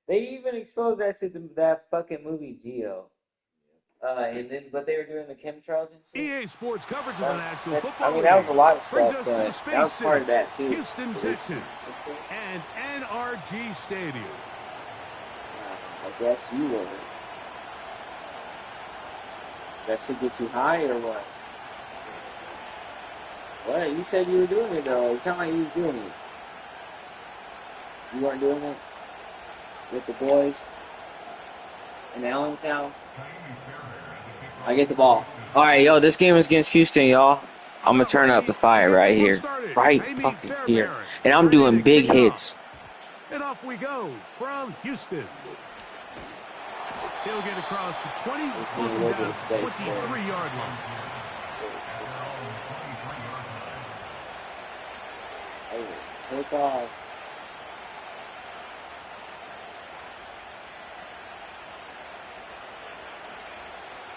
They even exposed that shit to that fucking movie Geo. But they were doing the chemtrails and shit. EA Sports coverage of the National Football I mean, that was a lot of brings stuff, us to the but Space that was part of that, too. Houston Texans, and NRG Stadium. I guess you were. That should get you high or what? What? You said you were doing it, though. It sounded like you were doing it. You weren't doing it? With the boys? In Allentown? I get the ball. Alright, yo, this game is against Houston, y'all. I'm going to turn up the fire right here. Right fucking here. And I'm doing big hits. And off we go from Houston. He'll get across the 23-yard line. Take off.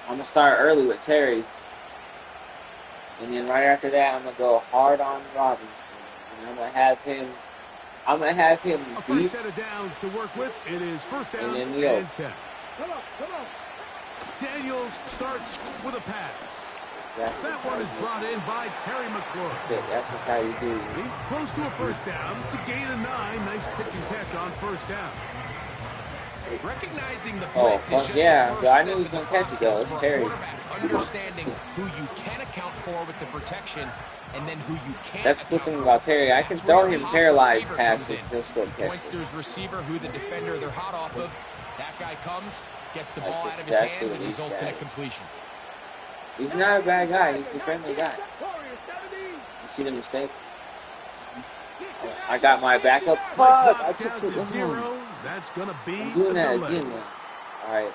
I'm going to start early with Terry. And then right after that, I'm going to go hard on Robinson. And I'm going to have him A fresh set of downs to work with. It is first down and 10. Come on. Daniels starts with a pass. That's That one is brought in by Terry McLaurin. That's it. That's just how you do it. He's close to a first down to gain a 9. Nice pitch and catch on first down. Recognizing the Oh, blitz is just yeah, the first but I step knew he was in the going to catch it, though. process It's for a Terry. quarterback. Understanding who you can account for with the protection and then who you can't. That's the good thing about Terry. I can throw him paralyzed passes. He'll still catch Points it. to his receiver, who the defender they're hot off of. That guy comes, gets the ball Like out of this, his that's hands, who and these results in a guys. completion. He's not a bad guy. He's a friendly guy. You see the mistake? I got my backup. Fuck! I took too long. That's gonna be I'm doing that again now. All right.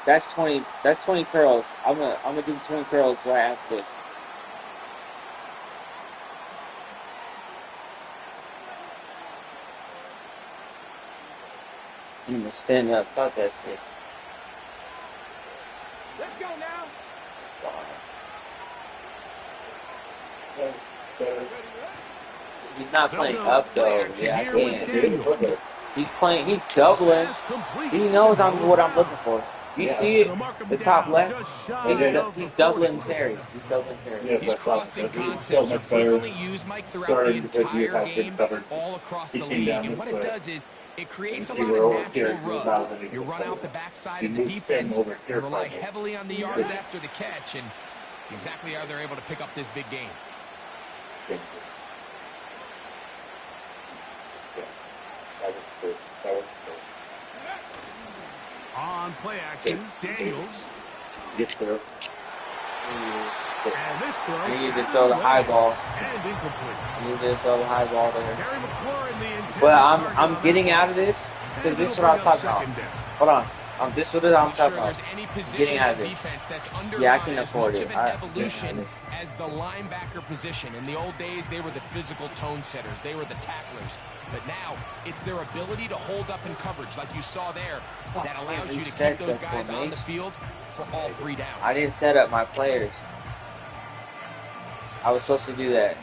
That's 20. That's 20 curls. I'm gonna do 20 curls right after this. I'm gonna stand up. Fuck that shit. Let's go now. He's not playing up though. Yeah, I can. Daniel. He's playing. He's doubling. He knows what I'm looking for. You see it? The top left. He's doubling Terry. He's doubling Terry. These crossing concepts are frequently used, Mike, throughout the entire game, all across the league. And what it does is it creates a lot of natural rubs. You run out the backside of the defense and rely heavily on the yards after the catch, and it's exactly how they're able to pick up this big game. On play action, Daniels. Yes, sir. And this throw. You need to throw the high ball. And incomplete. You need to throw the high ball there. Terry McLaurin, the intended But target I'm on getting that out of this because one. this is what I'm talking about. Second down. Hold on. This is what I'm talking about. There's any position Getting out of of this. defense that's Yeah, I undergone can as afford much it. of an evolution as the linebacker position. In the old days, they were the physical tone setters. They were the tacklers. But now, it's their ability to hold up in coverage, like you saw there, that allows you to keep those guys on the field for all 3 downs. I didn't set up my players. I was supposed to do that.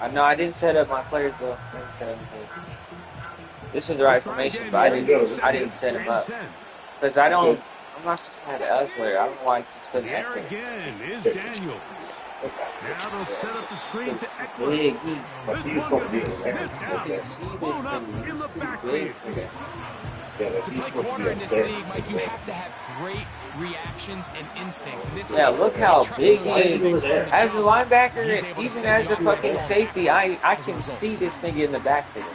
I know I didn't set up my players though. I didn't set up my players. This is the right formation, but I didn't set him up because I'm not supposed to have the other player. I don't know why he still There have it. again is Daniels. Now they'll set up the screen to Eckler. Big, This one could be sniffed out. Blown up in the backfield. To play corner in this league, Mike, you have to have great reactions and instincts. In this Yeah, case, look they how trust big those he is. instincts from the As a jump. linebacker, He's able to even send as the a fucking offense safety, I can see this nigga in the backfield.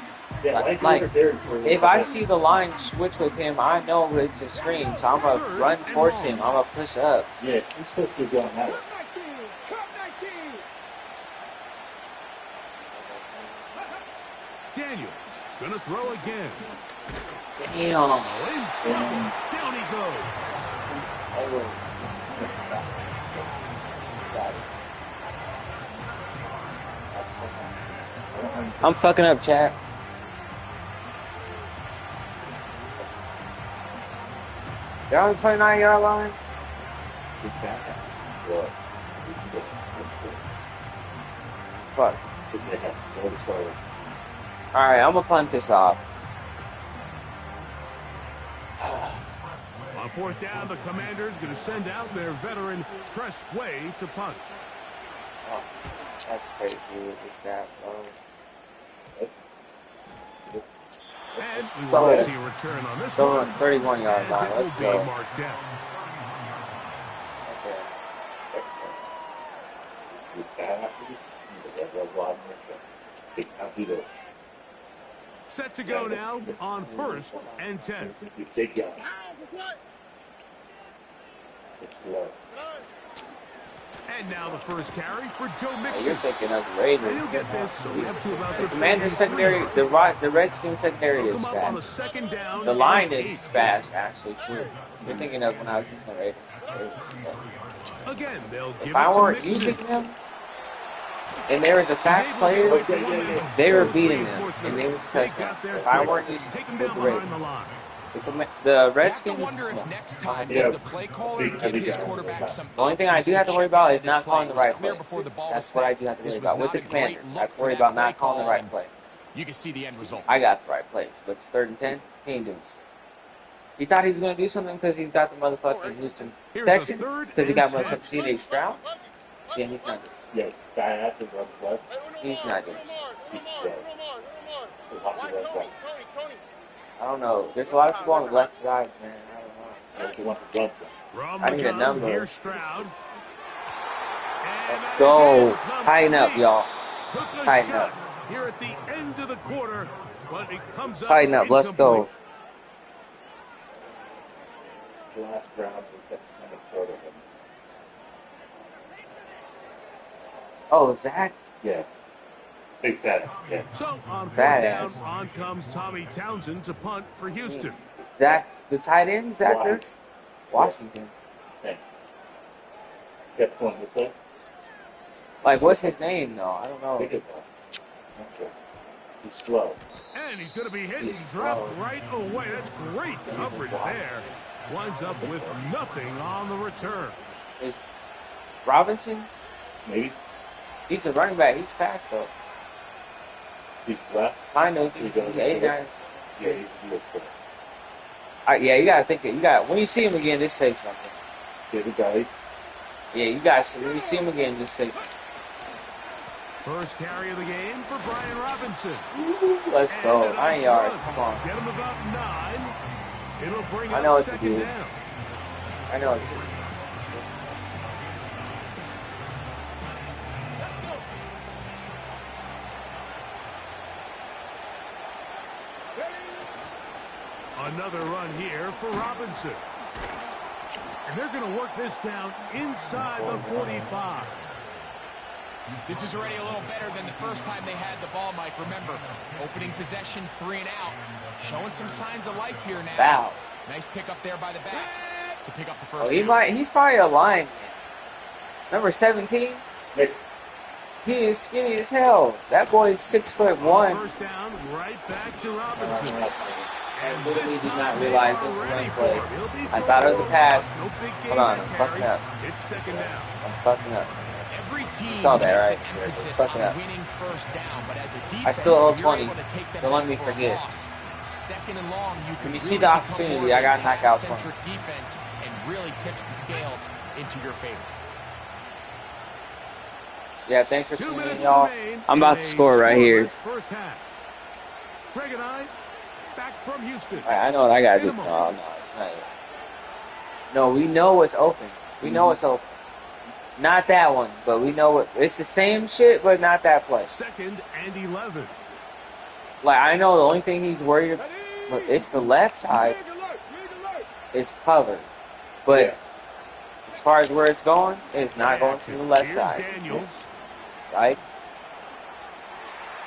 Like, if if I see the line switch with him, I know it's a screen, so I'm going to run towards him. I'm going to push up. Yeah, he's supposed to be going that way. Daniels gonna throw again. Damn. In trouble. Down he goes. I'm fucking up, chat. They're on the 29-yard line. Fuck. Alright, I'm gonna punt this off. On fourth down, the Commanders going to send out their veteran Tress Way to punt. Oh, that's crazy with that. And we will see a return on this So one. 31-yard As line. it Let's will be go. marked down. Set to go now on 1st and 10. And now the first carry for Joe Hey, Mixon. you're thinking of the Raiders. And he'll get this, so we have to about The the Commanders 43. secondary, the Redskins secondary They'll is come up on a fast. second down. The line and is 8. fast, actually, too. You're thinking of when I was using the Raiders. Again, they'll give If I it to weren't Mixon. using them, and there was a fast player, they were beating them, and they was touchdown. If I weren't using Take him the down behind Raiders. the line. The You have to Redskins, wonder if no. next time Yeah. does the play caller give his quarterback some The only thing I options do have to worry check about out is this not play. calling the It was right clear play. before the ball That's was what I snapped. do have to This worry was about. With not the a great Commanders, I look have to for worry that about play not calling the call, right and play. You can see the end result. I got the right plays, but it's 3rd and 10. He ain't doing shit. He thought he was going to do something because he's got the motherfucking Houston Texans. Because he got motherfucking C.J. Stroud. Yeah, he's not good. Yeah, guy after runs left. He's not good. He's slow. I don't know. There's a lot of people on the left side, man. I don't know. He wants to jump. I need a number. Here's Stroud. Let's go. Tighten up, y'all. Tighten up. Here at the end of the quarter, but it comes Tighten up. Let's go. The last round was kind of short of him. Oh, Zach? Yeah. Big fat. Yeah. So on Fat fourth down, ass. on comes Tommy Townsend to punt for Houston. Zach, the tight end, Zach Ertz? Washington. Yeah. Kept going this way. Like, what's his name, though? I don't know. Think of that. Okay. He's slow. And he's going to be hit and He's dropped slow. right away. That's great coverage there. Winds up with nothing on the return. Is Robinson? Maybe. He's a running back. He's fast, though. He's left. Kind of. He's 8'9". Yeah, he was slow. Yeah, you gotta think it. When you see him again, just say something. Yeah, the guy. Yeah, you guys. When you see him again, just say something. First carry of the game for Brian Robinson. Let's go. And a 9 nice yards. run. Come on. Get him about 9. It'll bring I up know what to second do. down. I know it's. Another run here for Robinson. And they're going to work this down inside the 45. This is already a little better than the first time they had the ball, Mike. Remember, opening possession, 3 and out. Showing some signs of life here now. Wow. Nice pick up there by the back to pick up the first Oh, he down. might. He's probably a lineman. Number 17. Nick. He is skinny as hell. That boy is 6'1". First down, right back to Robinson. I literally did not realize it was a run play. I thought it was a pass. Hold on, I'm fucking up. It's second down. I'm fucking up. Every team saw that, makes right? an emphasis Fucking on up. winning first down, but as a defense, I still owe if you're 20. able to take them Don't let out me for a forget. loss, second and long, you can When you really see the become opportunity, more I gotta of a knock out 20. pass-centric defense and really tips the scales into your favor. Yeah, thanks for 2 tuning in, minutes y'all. remain I'm in about a to score right here. scoreless First half. Greg and I, back from Houston. I know what I gotta do. Minimum. No, it's not it. No, we know it's open. We know it's open. Not that one, but we know it. It's the same shit, but not that play. Second and 11. Like, I know the only thing he's worried about, but it's the left side. It's covered. But as far as where it's going, it's not going to the left Here's side. Daniels. Right?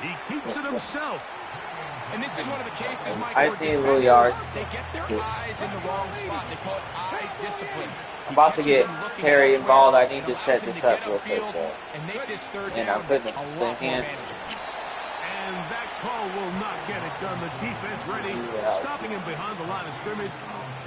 He keeps it himself. And this is one of the cases, Mike, I where just need a little defenders, yards. they get their eyes in the wrong spot. They call it eye discipline. I'm about to get Terry involved. I need to set this up real quick, though. And make this third And down I'm putting a the lot more hands. manageable. And that call will not get it done. The defense ready, stopping him behind the line of scrimmage.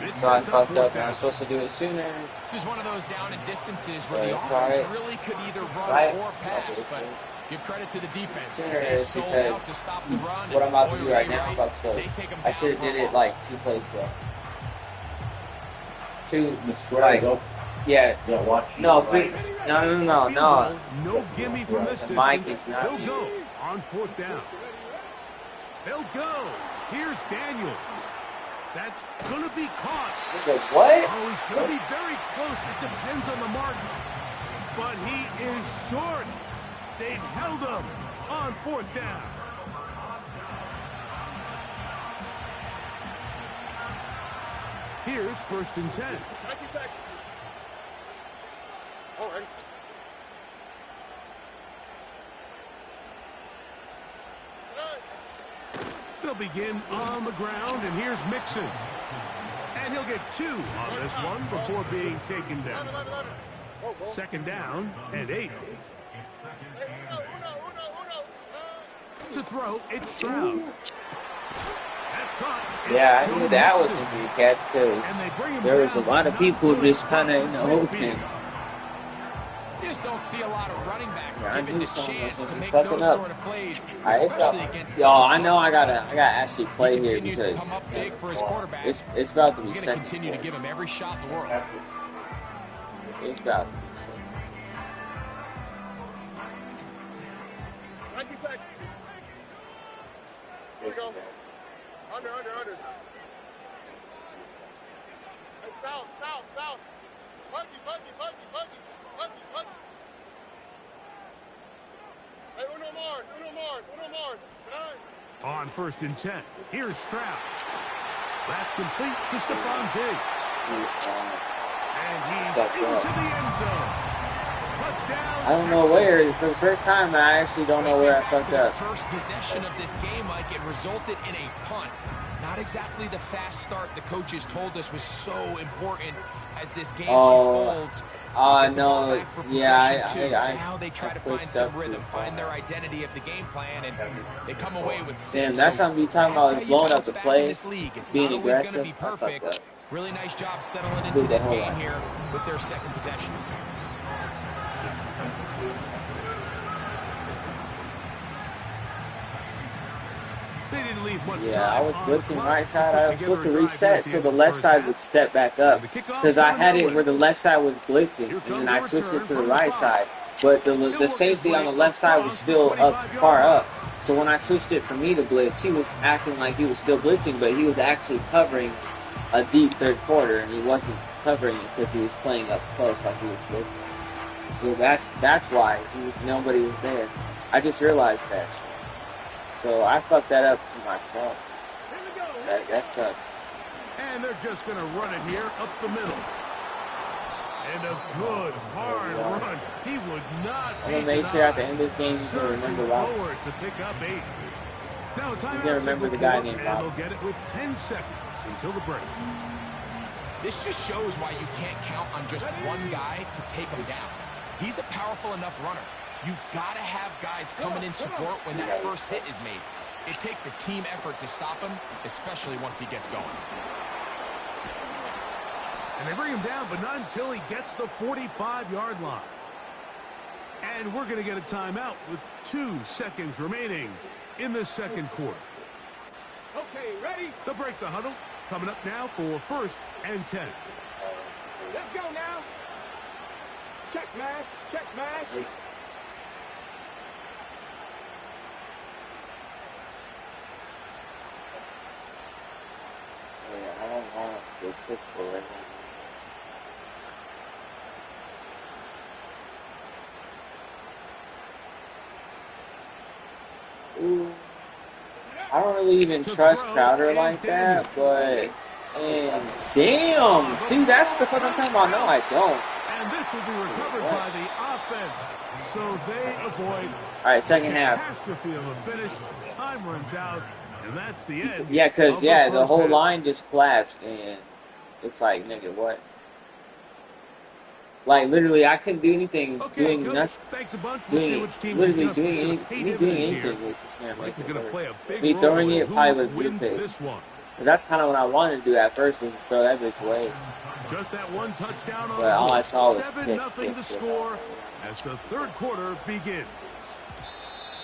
It So I sets up fucked up, fourth and I down. was supposed to do it sooner. This is one of those down and distances where But the it's offense alright. really could either run Right. or pass, but give credit to the defense. Sooner They is sold out because to stop the run. What I'm about to and do boy, right were they now, I'm about to show They you. take 'em I down should have for a did it loss. like 2 plays ago. Two, Square like, go. yeah. Yeah, watch. No, you, three. right? No. Field goal, no gimme from this The distance. mic is not He'll muted. go on fourth down. They'll go. Here's Daniels. That's going to be caught. What? Oh, he's going to be very close. It depends on the mark. But he is short. They've held him on fourth down. Here's first and 10. All right. They'll begin on the ground, and here's Mixon. And he'll get 2 on this one before being taken down. Second down and 8. To throw, it's Stroud. That's caught. Yeah, It's I knew Joe that was Mixon. going to be a catch because And they bring him there was a down lot of people not just to kind of in the cross open. midfield. You just don't see a lot of running backs Yeah, given the chance to make fucking those up. sort of plays, Alright, especially against. y'all, I know I gotta actually play here continues to because come up big for his quarterback. it's about to be He's going to continue to give him every shot in the world. It's about to be second. Here we go. Under. Hey, south. Buggy. Hey, uno more. On 1st and 10, here's Stroud. That's complete to Stephon Diggs. And he's into the end zone. Touchdown, I don't know where. For the first time, I actually don't know where I fucked up. First possession of this game, Mike, it resulted in a punt. Not exactly the fast start the coaches told us was so important as this game unfolds. No. Yeah, now they try to find some rhythm, find their identity of the game plan, and they come away with 6. Damn, that's something you talking about, blowing up the play, being aggressive. Going to be perfect. Really nice job settling into this game here with their second possession. They didn't leave much time. Yeah, I was blitzing right side. I was supposed to reset so the left side would step back up. Because I had it where the left side was blitzing, and then I switched it to the right side. But the safety on the left side was still far up. So when I switched it for me to blitz, he was acting like he was still blitzing, but he was actually covering a deep third quarter, and he wasn't covering it because he was playing up close like he was blitzing. So that's why nobody was there. I just realized that. So I fucked that up to myself. That sucks. And they're just going to run it here up the middle. And a good, hard run. He would not I'm going to make sure at the end of this game he's going to remember Ross. To pick up 8. Now, he's going to remember the guy named Ross. They'll get it with 10 seconds until the break. This just shows why you can't count on just one guy to take him down. He's a powerful enough runner. You've got to have guys coming in support when that first hit is made. It takes a team effort to stop him, especially once he gets going. And they bring him down, but not until he gets the 45-yard line. And we're going to get a timeout with 2 seconds remaining in the second quarter. Okay, ready? They'll break the huddle. Coming up now for 1st and 10. Let's go now. Check match. Yeah, I don't want the typical right now. Ooh. I don't really even trust Crowder like that, but damn, see, that's the fuck I'm talking about. No, I don't. And this will be recovered by the offense, so they avoid. All right, second half. Catastrophe of a finish. Time runs out, and that's the end. Yeah, because the whole line just collapsed, and it's like, nigga, what? Like, literally, I couldn't do anything, doing nothing. Thanks a bunch. Literally doing anything was just gonna make it worse. Me throwing it probably would be pick. That's kind of what I wanted to do at first, was just throw that bitch away. Just that one touchdown on but all I saw was 7-0 the score as the third quarter begins.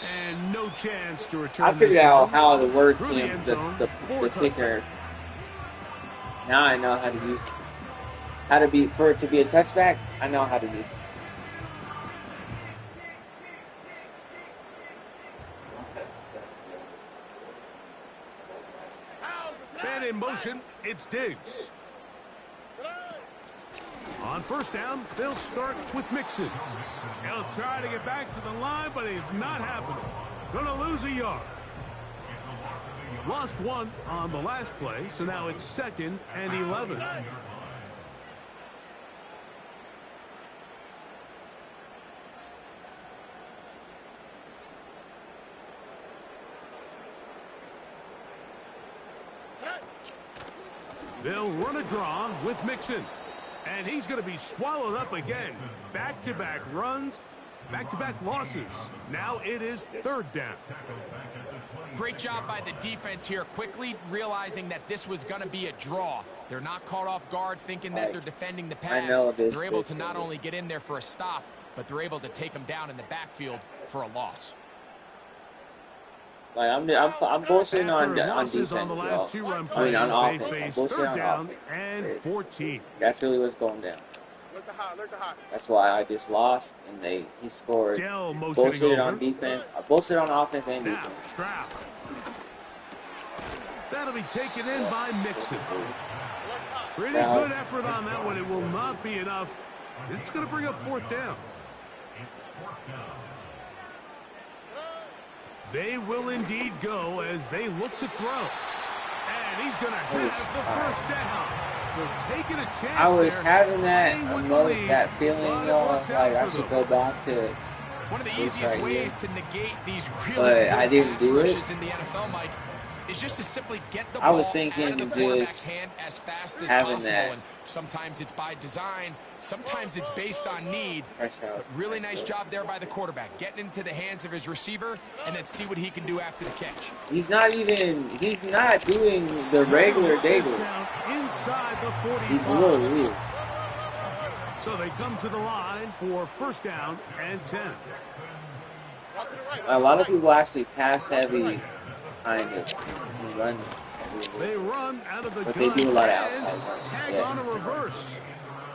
And no chance to return. I figured out how to work the kicker. Now I know how to use it. For it to be a touchback, I know how to use it. Man in motion, it's Diggs. On 1st down, they'll start with Mixon. He'll try to get back to the line, but it's not happening. Gonna lose a yard. Lost 1 on the last play, so now it's 2nd and 11. They'll run a draw with Mixon. And he's going to be swallowed up again. Back-to-back runs, back-to-back losses. Now it is 3rd down. Great job by the defense here, quickly realizing that this was going to be a draw. They're not caught off guard thinking that they're defending the pass. They're able to not only get in there for a stop, but they're able to take him down in the backfield for a loss. Like I'm bullshitting on defense, on the last y'all. 2 run I mean on plays, offense. they I'm face bullshitting 3rd on down offense. and 14. That's really what's going down. That's why I just lost, and he scored. Dell motioning Bullshitted over. on defense. I bullshitted on offense and Now, defense. Stroud. That'll be taken in by Mixon. Pretty good effort on that one. It will not be enough. It's going to bring up 4th down. They will indeed go as they look to throw. And he's going to have the 1st down. So taking a chance. I was having that feeling, like I should go back to one of the easiest ways to negate these really but good I didn't pass do it. rushes in the NFL, Mike, is just to simply get the I ball was out thinking of the of quarterback's just hand as fast as having possible. that. And sometimes it's by design, sometimes it's based on need. Fresh out. But really nice job there by the quarterback, getting into the hands of his receiver and then see what he can do after the catch. He's not doing the regular daily. Inside the 45. He's a little weird. So they come to the line for 1st down and 10. A lot of people actually pass heavy kind of run. They run out of the But gun they do a lot of and outside runs. tag on a reverse.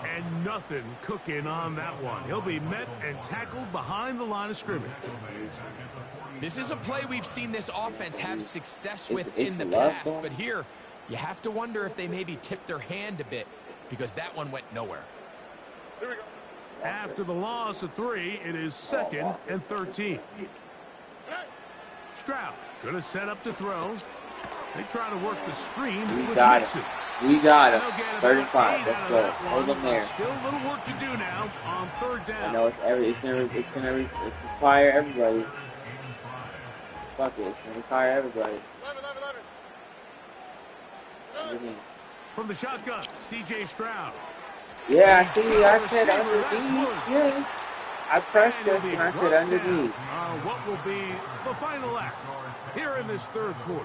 And nothing cooking on that one. He'll be met and tackled behind the line of scrimmage. This is a play we've seen this offense have success with it's in the love past, ball. but here you have to wonder if they maybe tipped their hand a bit because that one went nowhere. After the loss of 3, it is 2nd and 13. Stroud gonna set up to throw. They try to work the screen with got Mixon. We got They'll him. get about 35. 8 Let's out of go. that Hold one, him there. but still a little work to do now on 3rd down. I know it's gonna require everybody. Fuck it, it's gonna require everybody. From the shotgun, C.J. Stroud. Yeah, I see. I said underneath. Yes. I pressed this and I said underneath. What will be the final act here in this 3rd quarter?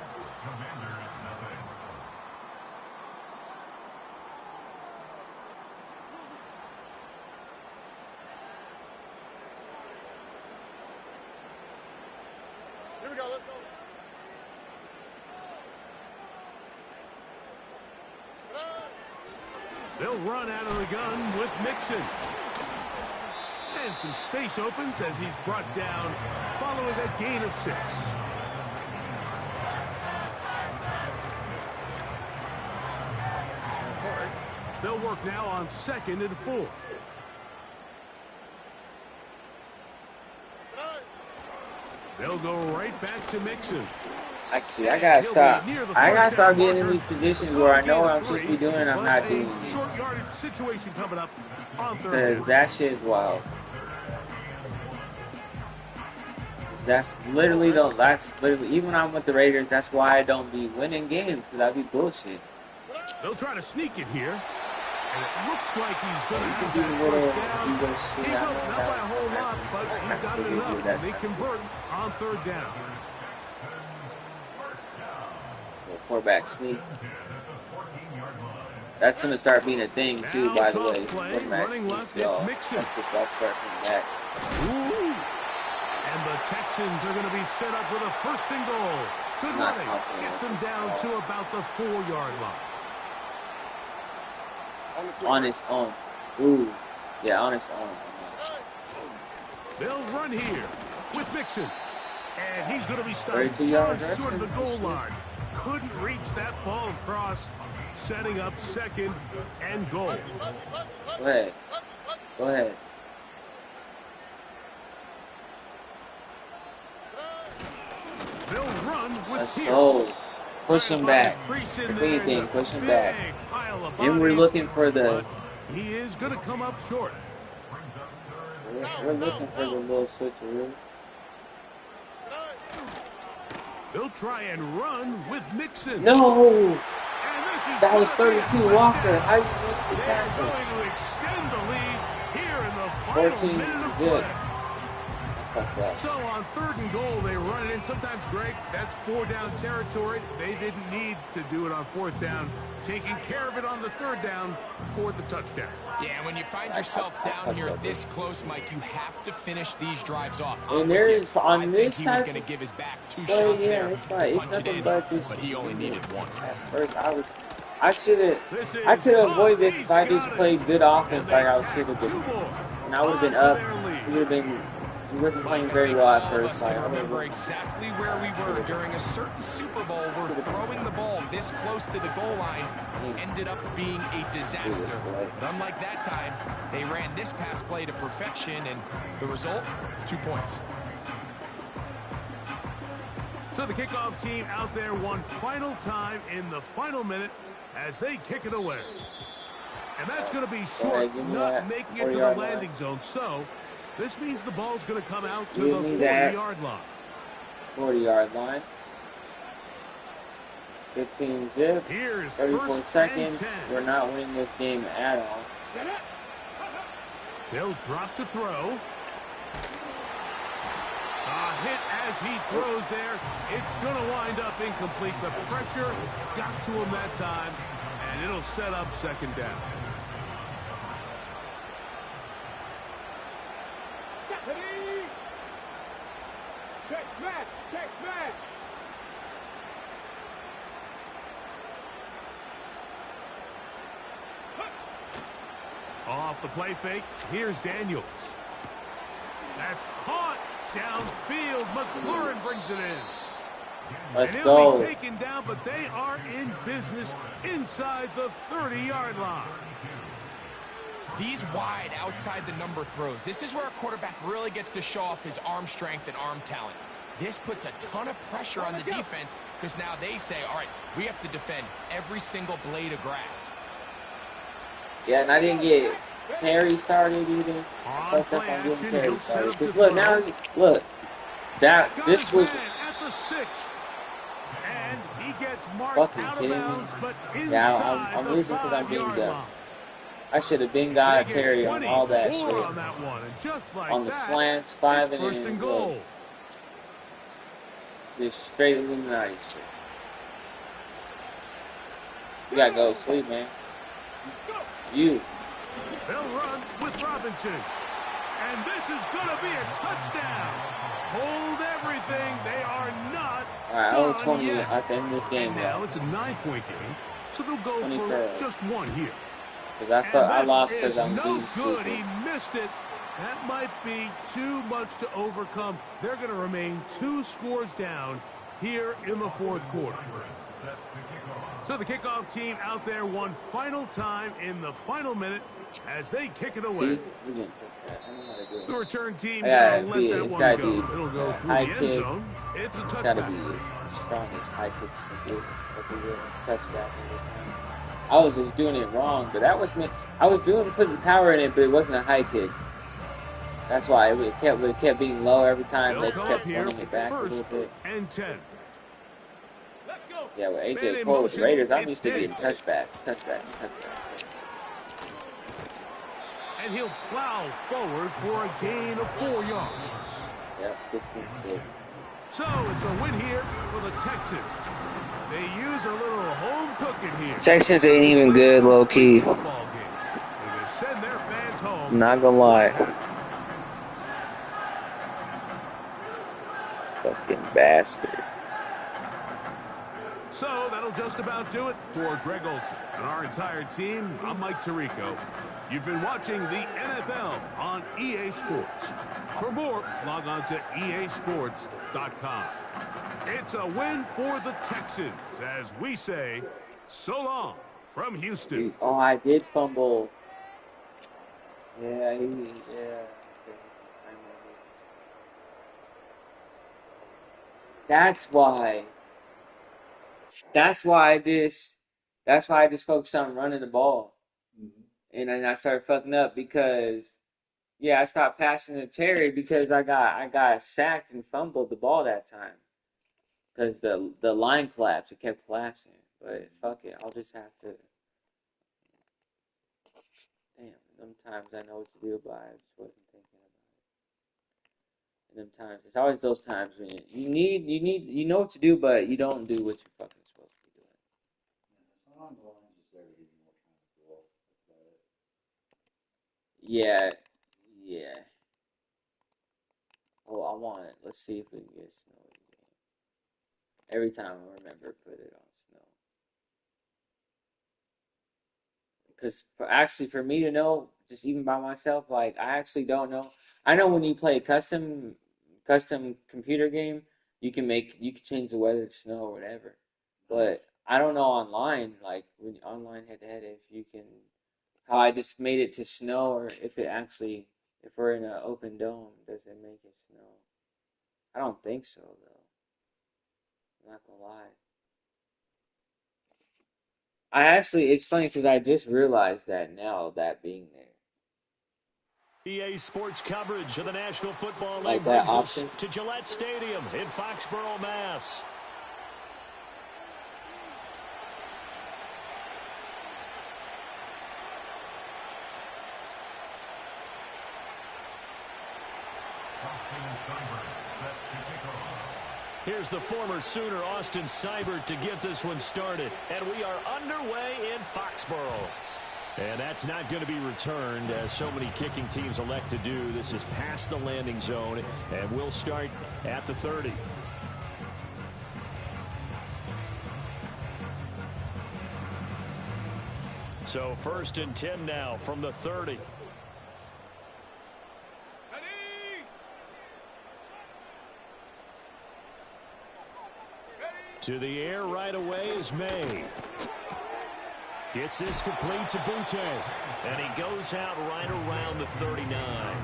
Here we go, let's go. They'll run out of the gun with Mixon. And some space opens as he's brought down following a gain of 6. They'll work now on 2nd and 4. They'll go right back to Mixon. Actually, I gotta stop. I gotta start getting in these positions where I know what I'm supposed to be doing and I'm not doing it. Short yardage situation coming up on 3rd Because down. that shit is wild. That's literally even when I'm with the Raiders, that's why I don't be winning games, because I be bullshit. They'll try to sneak it here. And it looks like he's going to have do that a little- 1st down. you go shoot He out will, there, not by a whole lot, that's- but he's got it you do enough. that. They convert on 3rd down. Quarterback sneak. That's gonna start being a thing too, Now by the toss way. play, Quarterback running sneak, left, y'all. it's Mixon. That's just about to start coming back. Ooh. And the Texans are going to be set up with a 1st and goal. Good Not running. confident Gets with him this down ball. to about the 4-yard line. On his own. Ooh. Yeah, on his own. They'll run here with Mixon. And he's going to be stopped 32 yards, just short of the right? goal line. Couldn't reach that ball across, setting up 2nd and goal. Go ahead. Go ahead. They'll run with Let's Pierce. go. Push Trying him to find back. Crease in If there. anything, It's a push him big back. pile of And we're bodies, looking for the. but he is going to come up short. We're looking for the little switcheroo. They'll try and run with Mixon. No! And this is That was gonna be a 32 Walker. touchdown. How you missed the They're tackle? going to extend the lead here in the final 14 minute of is it. play. Fuck that. So on 3rd and goal, they run it in. Sometimes, Greg, that's 4-down territory. They didn't need to do it on 4th down. Taking care of it on the 3rd down for the touchdown. Yeah, and when you find yourself down here this close, Mike, you have to finish these drives off. And there is on this he was type going to of give his back 2 play, shots yeah, there it's to like it's punch it nothing in, but just. but he only needed 1. At first, I could have avoided this if I just played good offense like I should have been. And I would have been up. He would have been. He wasn't playing very well at first. Like, I remember exactly where we were during a certain Super Bowl where throwing the ball this close to the goal line ended up being a disaster. But unlike that time, they ran this pass play to perfection, and the result, 2 points. So the kickoff team out there one final time in the final minute as they kick it away. And that's going to be short, not making it to the landing zone. So this means the ball's going to come out to the 40-yard line. 40-yard line. 15 zip. 34 seconds. We're not winning this game at all. They'll drop to throw. A hit as he throws there. It's going to wind up incomplete. The pressure got to him that time, and it'll set up 2nd down. Off the play fake, here's Daniels. That's caught downfield. McLaurin brings it in. Let's and go. He'll be taken down, but they are in business inside the 30-yard line. These wide outside the number throws. This is where a quarterback really gets to show off his arm strength and arm talent. This puts a ton of pressure on the defense because now they say, all right, we have to defend every single blade of grass. Yeah, and I didn't get Terry started either. I fucked up on getting Terry started. Because look, now, look. This was... At the 6. And he gets marked fucking out of kidding me. bounds, but Yeah, I'm losing because I'm being dumb. I should have been got Terry on all that shit. On that one, and just like on the that, slants, 5 and 1st and goal. Just straight Illuminati shit. You gotta go to sleep, man. You. They'll run with Robinson. And this is going to be a touchdown. Hold everything. They are not Alright, I owe done 20 yet. at the end of this game, And now it's a 9-point game, so they'll go for curls. just 1 here. Because I lost because I'm no being good. stupid. He missed it. That might be too much to overcome. They're going to remain 2 scores down here in the 4th quarter. So the kickoff team out there one final time in the final minute as they kick it away. See? You didn't touch that. I know how to do it. The return team Yeah, gonna let that it's one gotta go. be It'll go through the high end kick. zone. It's a It's gotta touchback. be as strong as high kick can do. Touchback every time. I was just doing it wrong, but that was me. I was putting power in it, but it wasn't a high kick. That's why it kept being low every time. They just kept running it back a little bit. And 10. Yeah, with Man AJ in Cole with the motion, Raiders, I'm it's used to getting Diggs. touchbacks. And he'll plow forward for a gain of 4 yards. Yeah, 15-6. So it's a win here for the Texans. They use a little home cooking here. Texans ain't even good, low key. Football game. They're gonna send their fans home. Not gonna lie. Fucking bastard. So that'll just about do it for Greg Olson and our entire team. I'm Mike Tirico. You've been watching the NFL on EA Sports. For more, log on to easports.com. It's a win for the Texans as we say so long from Houston. Oh, I did fumble. Yeah, That's why I just focused on running the ball. And then I started fucking up because I stopped passing to Terry because I got sacked and fumbled the ball that time. Because the line collapsed, it kept collapsing. But fuck it, I'll just have to. Damn, sometimes I know what to do, but I just wasn't thinking about it. And them times. It's always those times when you know what to do, but you don't do what you're fucking supposed to be doing. Yeah. Oh, I want it. Let's see if we can get snow in the game. Every time I remember, put it on snow. Because for me to know, just even by myself, like I actually don't know. I know when you play a custom computer game, you can change the weather to snow or whatever. But I don't know online, like when online head-to-head, if you can, how I just made it to snow, or if we're in an open dome, does it make it snow? I don't think so, though. I'm not gonna lie. It's funny because I just realized that now, that being there. EA Sports coverage of the National Football Like League that brings option. us to Gillette Stadium in Foxborough, Mass. Here's the former Sooner, Austin Seibert, to get this one started. And we are underway in Foxborough. And that's not going to be returned, as so many kicking teams elect to do. This is past the landing zone, and we'll start at the 30. So 1st and 10 now from the 30. To the air right away is May. Gets this complete to Butte. And he goes out right around the 39.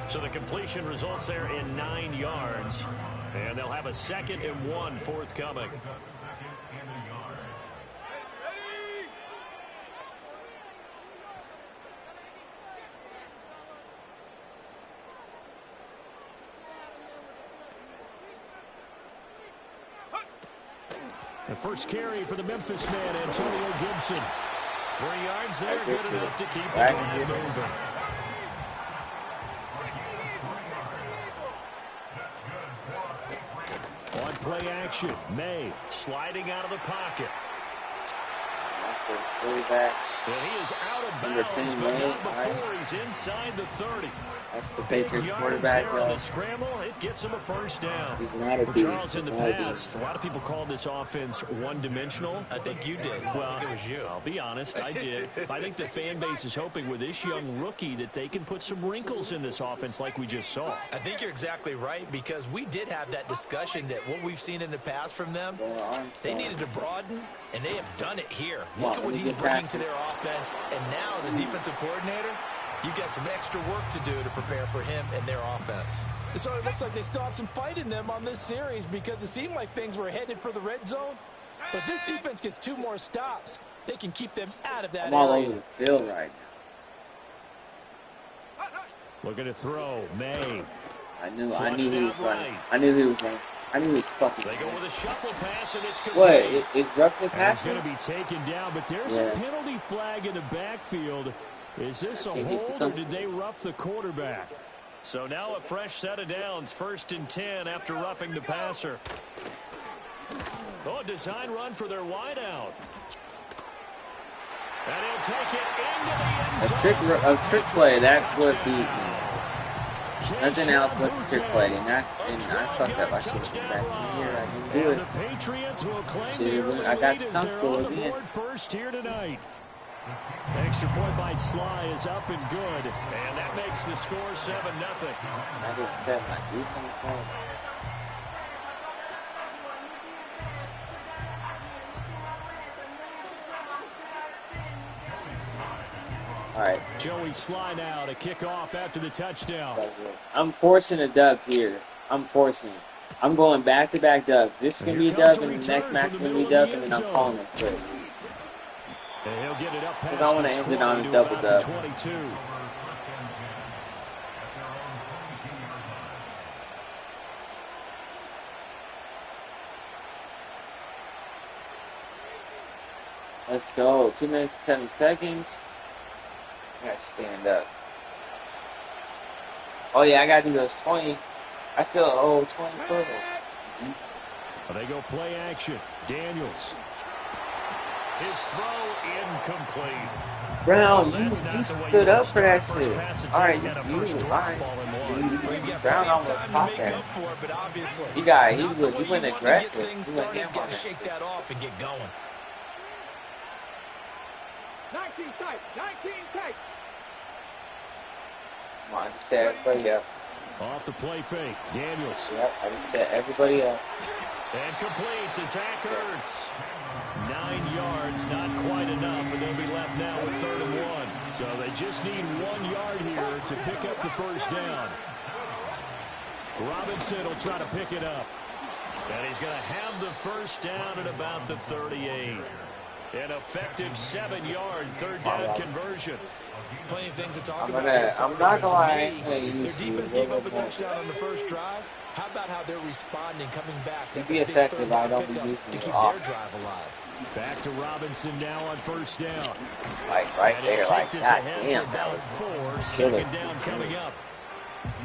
So the completion results there in 9 yards. And they'll have a 2nd and 1 forthcoming. The first carry for the Memphis man, Antonio Gibson. 3 yards there, good enough to keep the ball moving. On play action, May sliding out of the pocket. And he is out of bounds, but not before he's inside the 30. That's the Patriots quarterback. On the scramble, it gets him a first down. He's not a beast. Charles, in the past, a lot of people call this offense one-dimensional. I think you did. Well, it was you. I'll be honest, I did. I think the fan base is hoping with this young rookie that they can put some wrinkles in this offense like we just saw. I think you're exactly right, because we did have that discussion that what we've seen in the past from them, they needed to broaden, and they have done it here. Look at what he's bringing to their offense, and now as a defensive coordinator, you've got some extra work to do to prepare for him and their offense. So it looks like they still have some fight in them on this series, because it seemed like things were headed for the red zone. But this defense gets 2 more stops. They can keep them out of that I'm all area. over the field right now. Looking to throw, May. I knew he was running. I knew he was running. I knew he was fucking They go with a shuffle pass, and it's What, complete. is roughing the pass? It's going to be taken down, but there's a penalty flag in the backfield. Is this a hold, or did they rough the quarterback? So now a fresh set of downs, 1st and 10 after roughing the passer. Oh, a design run for their wideout. And he'll take it into the end zone. A trick play, that's what beat me. Nothing else but the trick play, and I fucked up. I should have been back in here. I didn't do it. The Patriots will claim the early I got lead as they're comfortable on the again. board first here tonight. Extra point by Sly is up and good, and that makes the score 7-0. I just said my defense had. All right. Joey Sly now to kick off after the touchdown. I'm forcing a dub here. I'm going back-to-back dubs. This is going to be a dub, and the next match is going to be a dub, and then I'm calling it quits. And he'll get it up past Because I want to end it on a double dub. 22. Let's go. 2 minutes and 7 seconds. I gotta stand up. Oh yeah, I gotta do those 20. I still owe 20 total. They go play action. Daniels. His throw incomplete. Brown, Well, you stood up for that shit. All right, you fine. Brown almost caught that. You got, he went aggressive. He went ham on that. Shake that off and get going. 19 tight, 19 tight. Come on, I just set everybody up. Off the play fake. Daniels. Yep, I just set everybody up. And complete to Zach Ertz. 9 yards, not quite enough, and they'll be left now with 3rd and 1. So they just need 1 yard here to pick up the first down. Robinson will try to pick it up. And he's going to have the first down at about the 38. An effective 7-yard 3rd down conversion. Plenty of things to talk I'm not gonna lie. Their defense gave up a touchdown on the first drive. How about how they're responding, coming back? That's a big effective. I don't pickup be to keep off. their drive alive. Back to Robinson now on first down. Like right there, like that. Damn, that was 4. 2nd down coming up.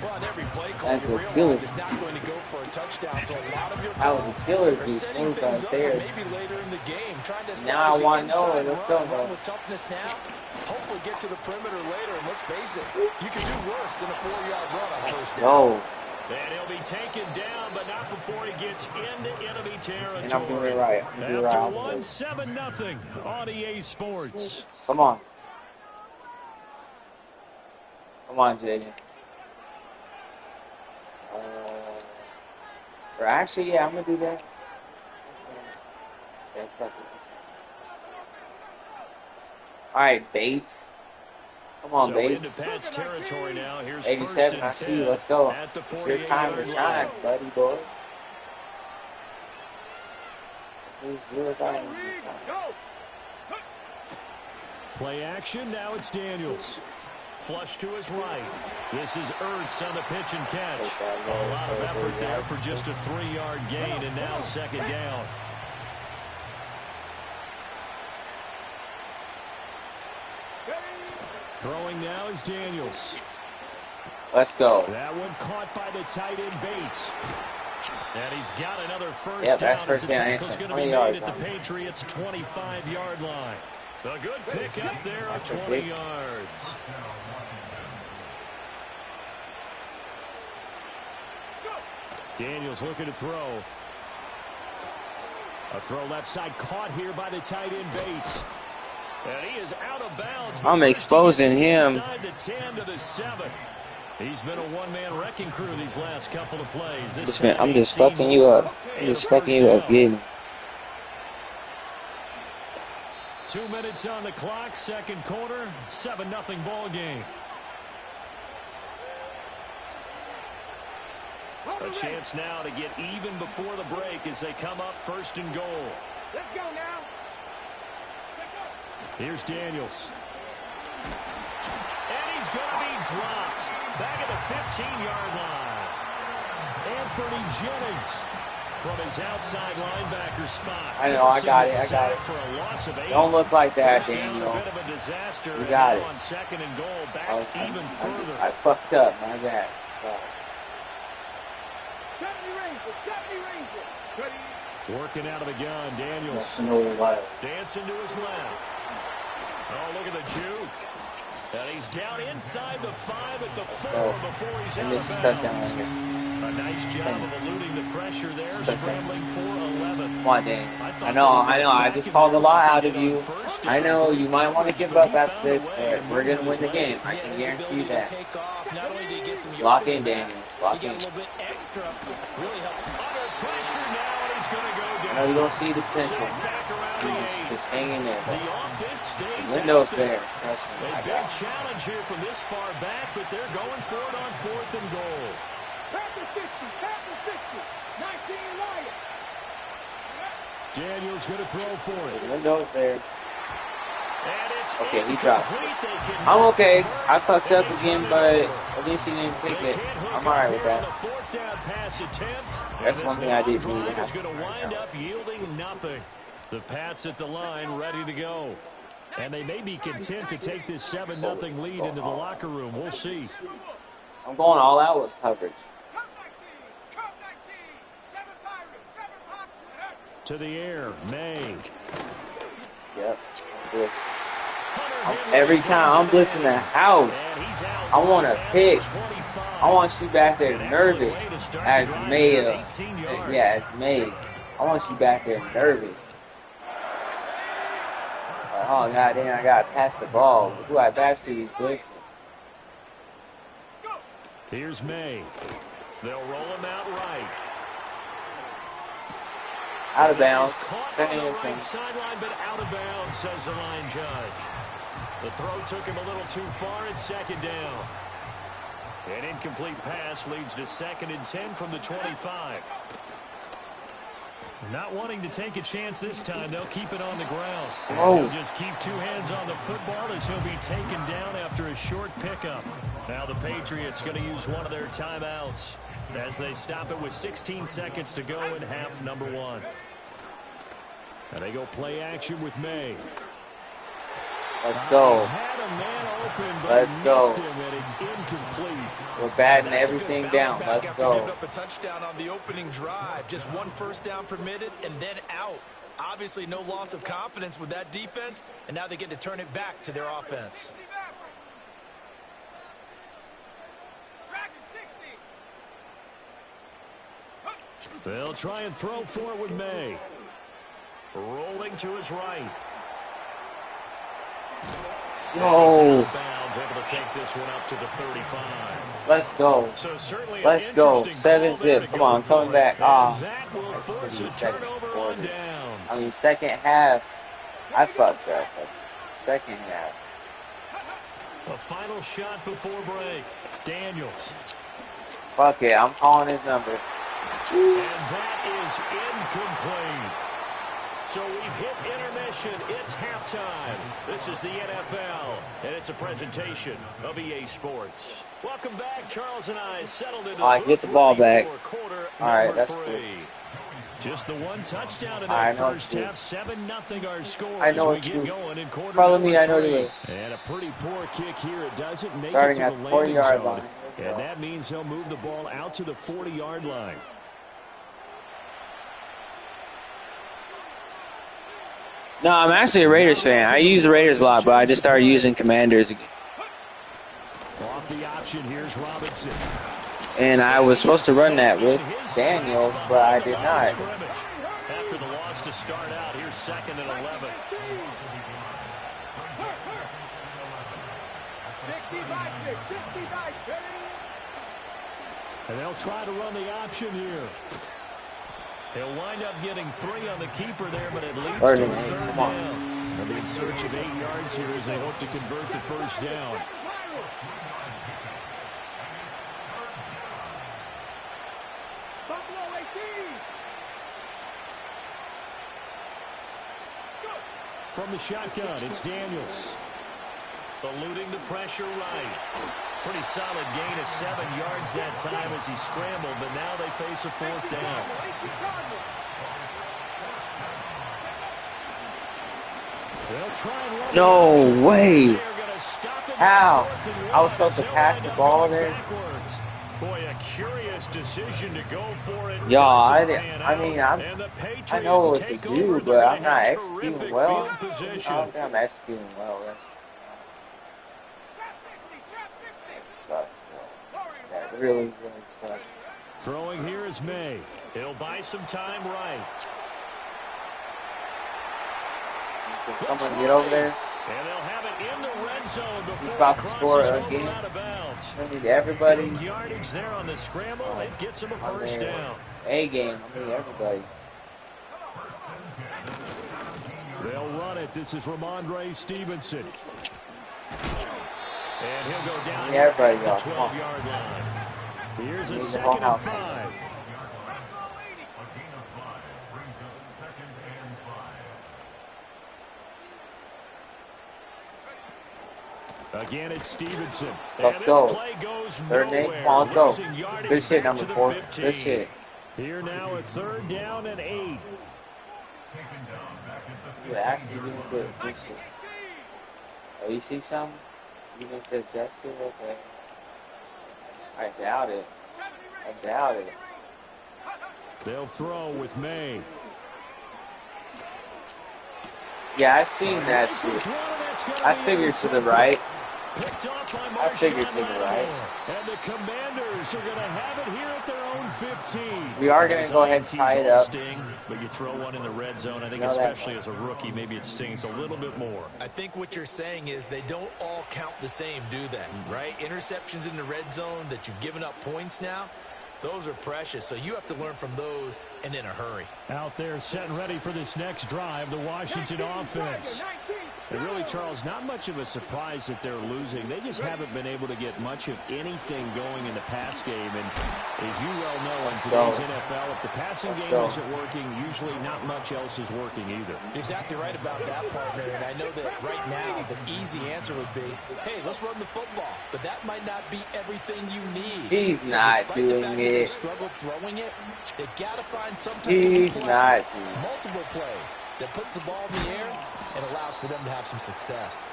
Well, on every play call, you realize it's not going to go for a touchdown, so a lot of your calls are setting things up for maybe later in the game, trying to establish the inside run with toughness now. Hopefully get to the perimeter later, and let's face it, you can do worse than a 4-yard run on first down. And he'll be taken down, but not before he gets into enemy territory. And I'm doing it right. After 1, 7-0 on EA Sports. Come on. Come on, Jaden. Or actually, yeah, I'm going to do that. Yeah, fuck it. All right, Bates. Come on, Bates. Into Pat's territory now. Here's 87, I see you. Let's go. It's your time to shine, buddy boy. It's your time to shine. Play action. Now it's Daniels. Flush to his right. This is Ertz on the pitch and catch. A lot of effort there for just a 3-yard gain, and now 2nd down. Throwing now is Daniels. Let's go. That one caught by the tight end Bates. And he's got another first down. That's first as the down. tackle's going to be made at the Patriots' 25-yard line. A good pick up there of 20 yards. Daniels looking to throw. A throw left side caught here by the tight end Bates. And he is out of bounds. I'm exposing him. The 10 to the 7. He's been a one-man wrecking crew these last couple of plays. I'm just fucking you up. I'm just fucking you up, getting. 2 minutes on the clock, 2nd quarter, 7-0 ball game. A chance now to get even before the break as they come up 1st and goal. Let's go now. Here's Daniels. And he's going to be dropped back at the 15-yard line. Anthony Jennings from his outside linebacker spot. I know, I got it. For a loss of 8. Don't look like that, First Daniel. down, a bit of a disaster. You got it. On 2nd and goal, back even further. I fucked up, my bad. Sorry. 70 Rangers. Working out of the gun, Daniels. Dancing to his left. Oh, look at the juke. And he's down inside the 5 at the 4 before he's out of bounds. A nice job of eluding the pressure there, scrambling for 11. Come on, Dan. I know. I just called a lot out of you. I know you might want to give up after this, but we're going to win the game. I can guarantee you that. Lock in, Daniel. Lock in. Under pressure now, and he's going to go down. I know you don't see the potential. Just hang in there. The offense stays the window's there. Trust me. A big challenge here from this far back, but they're going for it on 4th and goal. Panther 60, 19 Lions. Daniel's going to throw for it. The window's there. And it's okay, he dropped. I'm okay. I fucked up again, but at least he didn't pick it. I'm alright with that. That's one thing I did need. Is going to wind up yielding nothing. The Pats at the line, ready to go. And they may be content to take this 7-0 lead into the locker room. We'll see. I'm going all out with coverage. To the air, May. Yep. Every time I'm blitzing the house, I want to pick. I want you back there nervous as May. Yeah, as May. I want you back there nervous. Like, oh, goddamn, I got to pass the ball. Who I pass to is blitzing. Here's May. They'll roll him out right. Out of bounds. Second and 10. Sideline, but out of bounds, says the line judge. The throw took him a little too far at second down. An incomplete pass leads to 2nd and 10 from the 25. Not wanting to take a chance this time, they'll keep it on the ground. He'll just keep 2 hands on the football as he'll be taken down after a short pickup. Now the Patriots going to use one of their timeouts as they stop it with 16 seconds to go in half number 1. And they go play action with May. Let's go. Let's go. We're batting everything down. Let's go. Give up a touchdown on the opening drive. Just 1 first down permitted and then out. Obviously no loss of confidence with that defense, and now they get to turn it back to their offense. They'll try and throw for it with May. Rolling to his right. No. Able to take this one up to the 35. Let's go. So let's go. 7-zip. Come on, coming back. That will force a turnover on downs. I mean, second half, I fucked up. Second half. A final shot before break. Daniels. Fuck it. I'm calling his number. And that is incomplete. So we've hit intermission. It's halftime. This is the NFL, and it's a presentation of EA Sports. Welcome back. Charles and I settled into get the ball back. All right, that's cool. Just the 1 touchdown in that first half. 7-0 our score. I know as we get going in quarter Follow me, I know 3. you. And a pretty poor kick here. It doesn't make Starting it to at the 40-yard landing line. zone. And that means he'll move the ball out to the 40-yard line. No, I'm actually a Raiders fan. I use the Raiders a lot, but I just started using Commanders again. Off the option, here's Robinson. And I was supposed to run that with Daniels, but I did not. After the loss to start out, here's 2nd and 11. And they'll try to run the option here. He'll wind up getting 3 on the keeper there, but it leads to a 3rd down. They'll be in search of 8 yards here as they hope to convert the first down. From the shotgun, it's Daniels. Eluding the pressure right. Pretty solid gain of 7 yards that time as he scrambled, but now they face a 4th down. No way. How? I was supposed to pass the ball there. Boy, a curious decision to go for it. Y'all, I know what to do, but I'm not executing well. I don't think I'm executing well. That sucks, though. That really, really sucks. Throwing here is May. He'll buy some time right. Can someone get over there? And they'll have it in the red zone before he's about to score again. I need everybody. Yardage there on the scramble. It gets him a first down. A game. I need everybody. They'll run it. This is Ramondre Stevenson. And he'll go down at the 12-yard line. Here's a 2nd and 5. Again, it's Stevenson. Let's go. 3rd and 8. Come on, let's go. Good shit, number 4. Good shit. Here now, a 3rd down and 8. You're actually doing good. Good shit. Oh, you see something? You can suggest it? Okay. I doubt it. I doubt it. They'll throw with May. Yeah, I seen that shit. I figured to the right. I figured to the right. And the Commanders are going to have it here at their own 15. We are going to go ahead and tie it up. But you throw one in the red zone, I think especially as a rookie, maybe it stings a little bit more. I think what you're saying is they don't all count the same, do they? Right? Interceptions in the red zone that you've given up points now, those are precious. So you have to learn from those and in a hurry. Out there setting ready for this next drive, the Washington offense. And really, Charles, not much of a surprise that they're losing. They just haven't been able to get much of anything going in the pass game. And as you well know, in today's NFL, if the passing game isn't working, usually not much else is working either. You're exactly right about that, partner. And I know that right now the easy answer would be, hey, let's run the football. But that might not be everything you need. He's not doing it. Struggled throwing it. They've got to find some type He's of not. Multiple plays that puts the ball in the air and allows for them to have some success.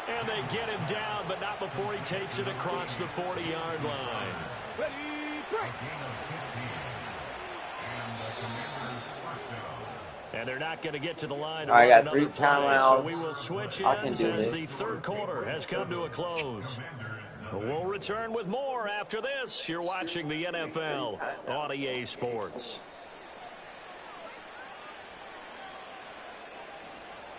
And they get him down, but not before he takes it across the 40-yard line. Ready, break. And they're not going to get to the line. I got 3 timeouts. So we will switch ends as the third quarter has come to a close. We'll return with more after this. You're watching the NFL on EA Sports.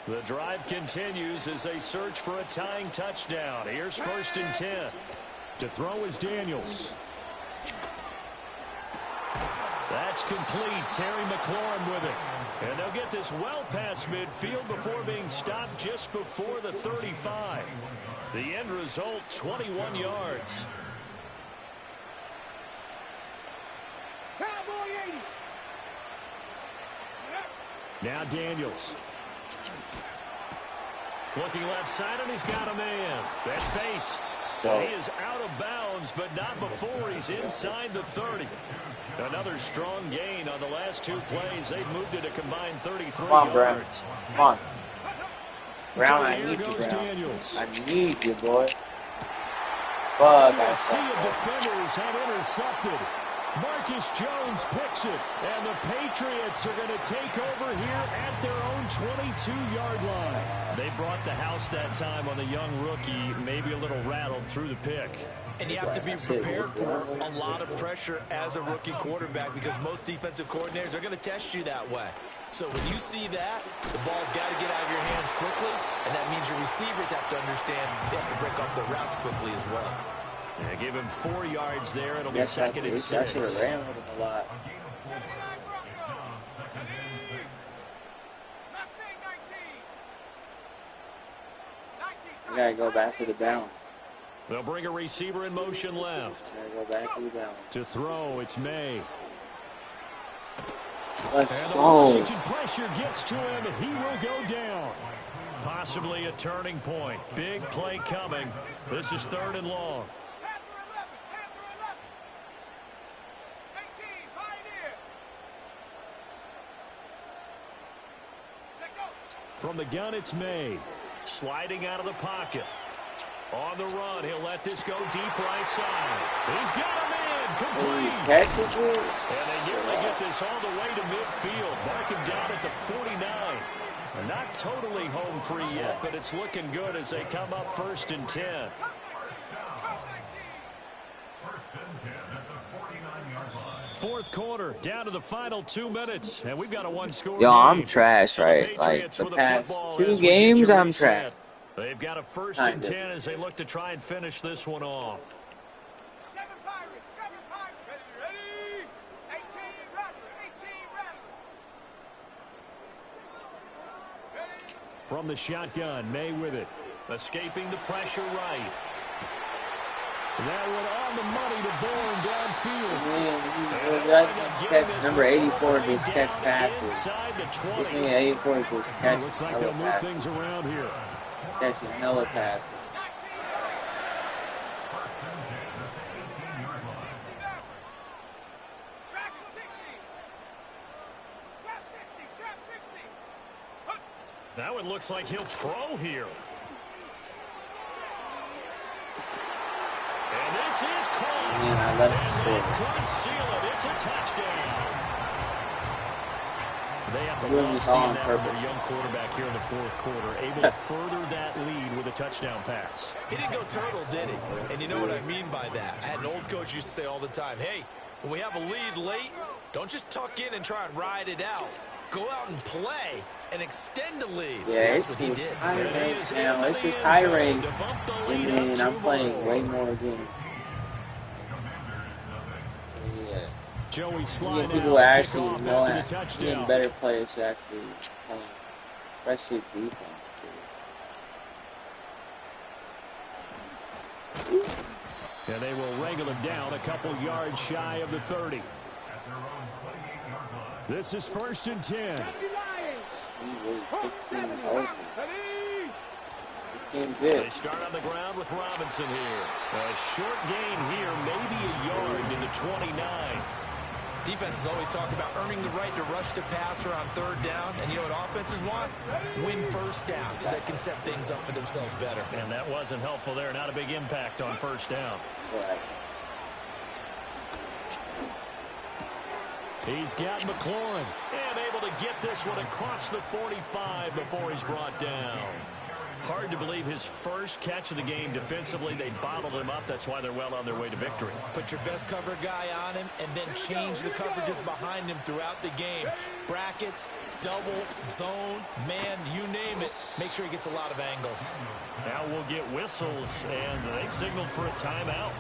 The drive continues as they search for a tying touchdown. Here's 1st and 10. To throw is Daniels. That's complete. Terry McLaurin with it. And they'll get this well past midfield before being stopped just before the 35. The end result, 21 yards. Cowboy 80. Now Daniels. Looking left side, and he's got a man. That's Bates. He is out of bounds, but not before he's inside the 30. Another strong gain on the last 2 plays. They've moved it a combined 33 Come on, Brown. yards. Come on. Brown, I need you, goes Brown. Daniels. I need you, boy. Fuck, A sea of defenders have intercepted. Marcus Jones picks it, and the Patriots are going to take over here at their own 22-yard line. They brought the house that time on the young rookie, maybe a little rattled through the pick. And you have to be prepared for a lot of pressure as a rookie quarterback because most defensive coordinators are going to test you that way. So when you see that, the ball's got to get out of your hands quickly, and that means your receivers have to understand they have to break up the routes quickly as well. Yeah, give him 4 yards there. It'll be 2nd and 6. I should have ran with him a lot. I gotta go back to the balance. They'll bring a receiver in motion left. Gotta go back to the balance. To throw, it's May. Let's and go. The Washington pressure gets to him, and he will go down. Possibly a turning point. Big play coming. This is 3rd and long. From the gun, it's May. Sliding out of the pocket. On the run, he'll let this go deep right side. He's got a man, complete. Catches it. And they nearly get this all the way to midfield. Mark him down at the 49. Not totally home free yet, but it's looking good as they come up 1st and 10. Fourth quarter, down to the final 2 minutes, and we've got a one-score Yo, I'm game. trash, right? Like, the past 2 games, I'm trash. They've got a 1st and 10 as they look to try and finish this one off. 7 Pirates, 7 Pirates. Ready? 18 Rattler, 18 Rattler. From the shotgun, May with it. Escaping the pressure right. That one on the money to Bourne downfield. Catch number 84 just catch passes. This nigga 84 just catch looks like they'll move things around here. Catching hella passes. That one looks like he'll throw here. And this is caught. Man, I left the score. Couldn't seal it. It's a touchdown. They have to love seeing that from their young quarterback here in the fourth quarter, able to further that lead with a touchdown pass. He didn't go turtle, did he? And you know what I mean by that. I had an old coach used to say all the time, hey, when we have a lead late, don't just tuck in and try and ride it out. Go out and play and extend the lead. Yeah, it's just high rank now. It's just high rank. And then I'm playing way more games. Joey yeah, people actually know getting better players to actually play, especially defense. And they will wrangle him down a couple yards shy of the 30. This is 1st and 10. They start on the ground with Robinson here. A short gain here, maybe a yard to the 29. Defenses always talk about earning the right to rush the passer on 3rd down. And you know what offenses want? Win 1st down so they can set things up for themselves better. And that wasn't helpful there. Not a big impact on 1st down. He's got McLaurin. And able to get this one across the 45 before he's brought down. Hard to believe his first catch of the game defensively. They bottled him up. That's why they're well on their way to victory. Put your best cover guy on him and then change the coverages behind him throughout the game. Brackets, double, zone, man, you name it. Make sure he gets a lot of angles. Now we'll get whistles, and they've signaled for a timeout.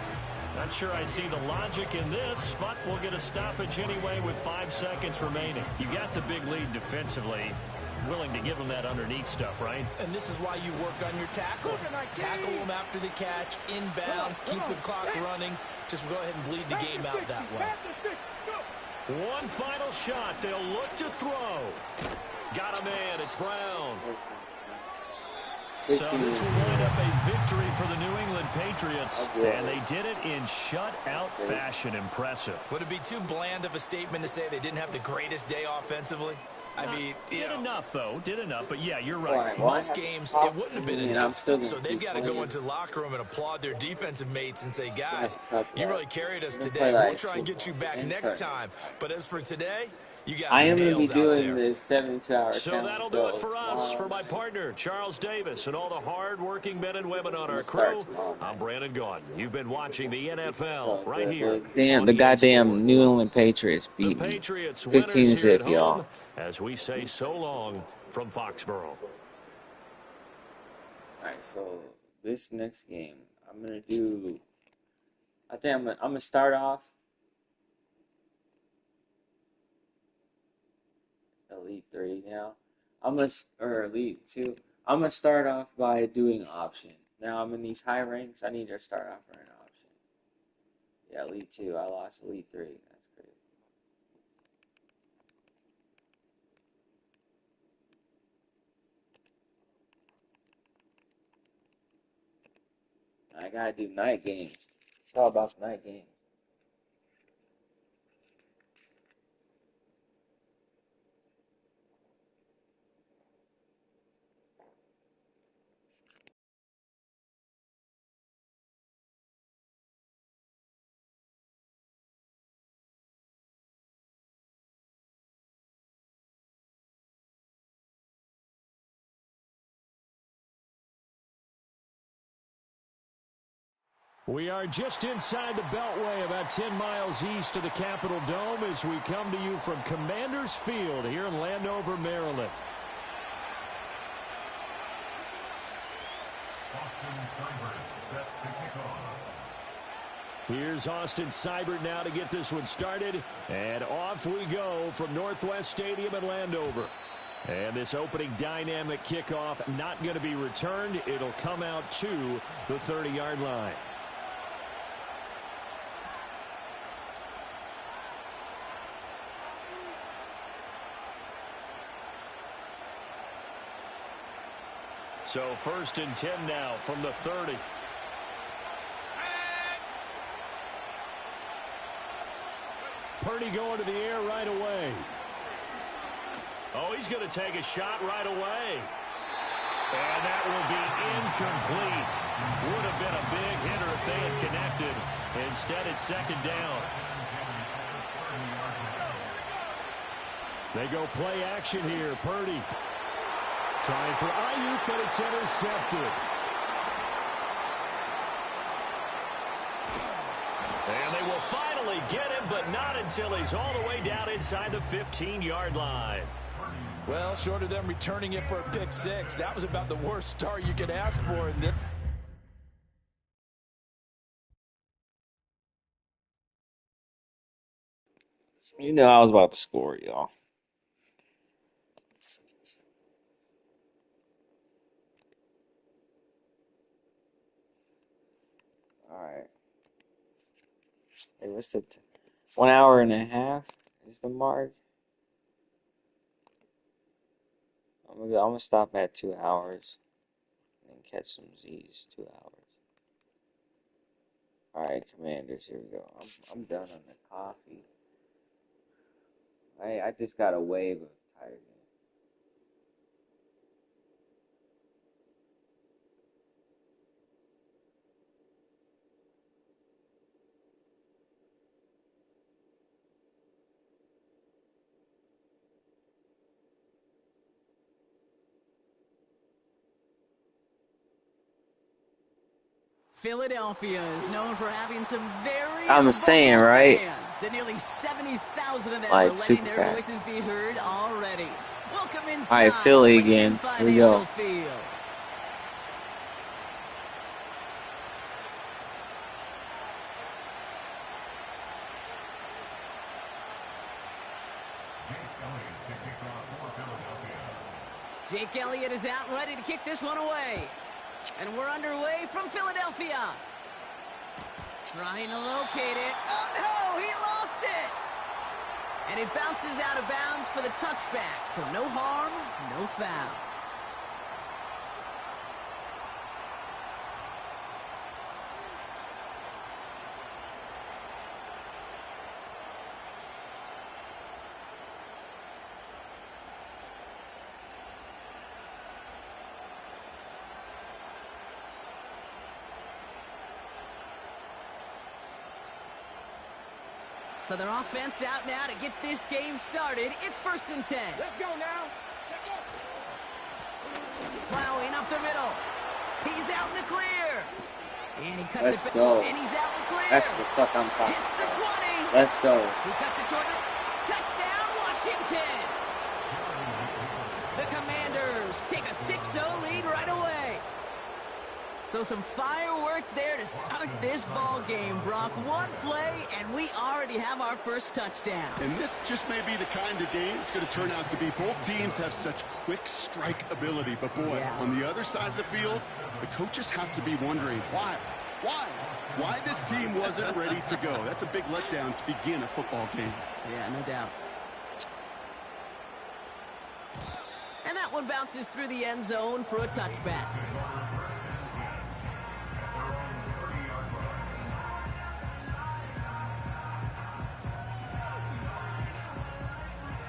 Not sure I see the logic in this, but we'll get a stoppage anyway with 5 seconds remaining. You got the big lead defensively. Willing to give them that underneath stuff, right? And this is why you work on your tackle. Tackle them after the catch, inbounds, keep the clock running. Just go ahead and bleed the game out that way. One final shot. They'll look to throw. Got a man. It's Brown. So this will wind up a victory for the New England Patriots. And they did it in shutout fashion. Impressive. Would it be too bland of a statement to say they didn't have the greatest day offensively? I mean, did enough, though. Did enough. But, yeah, you're right. Most games, it wouldn't have been enough. So they've got to go into the locker room and applaud their defensive mates and say, guys, you really carried us today. We'll try and get you back next time. But as for today, you got I am going to be doing this 72-hour So that'll do it for us. For my partner, Charles Davis, and all the hard-working men and women on our crew, I'm Brandon Gaudin. You've been watching the NFL right here. Damn, the goddamn New England Patriots beat me. 15-0, y'all. As we say so long from Foxborough. All right, so this next game, I'm going to do, I think I'm going to start off Elite 3 now. Or Elite 2. I'm going to start off by doing option. Now I'm in these high ranks. I need to start off for an option. Yeah, Elite 2. I lost Elite 3. That's crazy. I gotta do night games. It's all about night games. We are just inside the Beltway, about 10 miles east of the Capitol Dome, as we come to you from Commander's Field here in Landover, Maryland. Here's Austin Seibert now to get this one started, and off we go from Northwest Stadium in Landover. And this opening dynamic kickoff not going to be returned. It'll come out to the 30-yard line. So 1st and 10 now from the 30. Purdy going to the air right away. Oh, he's going to take a shot right away. And that will be incomplete. Would have been a big hitter if they had connected. Instead, it's 2nd down. They go play action here. Purdy trying for Ayuk, but it's intercepted. And they will finally get him, but not until he's all the way down inside the 15-yard line. Well, short of them returning it for a pick six, that was about the worst start you could ask for. You know I was about to score, y'all. All right. Hey, what's the 1 hour and a half is the mark? I'm gonna stop at 2 hours and catch some Z's. 2 hours. All right, Commanders. Here we go. I'm done on the coffee. I just got a wave of tiredness. Philadelphia is known for having some very I'm saying, right? fans, and nearly 70,000 of them Like, are letting super their fast. voices be heard already. Welcome inside. All right, Philly again. Here we go. Field. Jake Elliott is out and ready to kick this one away. And we're underway from Philadelphia. Trying to locate it. Oh, no, he lost it. And it bounces out of bounds for the touchback. So no harm, no foul. So their offense out now to get this game started. It's 1st and 10. Let's go now. Plowing up the middle. He's out in the clear. And he cuts Let's it. go. And he's out in the clear. That's the fuck I'm talking Hits the about. 20. Let's go. He cuts it toward the touchdown, Washington. The Commanders take a 6-0 lead right away. So some fireworks there to start this ball game, Brock. One play, and we already have our first touchdown. And this just may be the kind of game it's going to turn out to be. Both teams have such quick strike ability. But, boy, on the other side of the field, the coaches have to be wondering, why? Why this team wasn't ready to go? That's a big letdown to begin a football game. Yeah, no doubt. And that one bounces through the end zone for a touchback.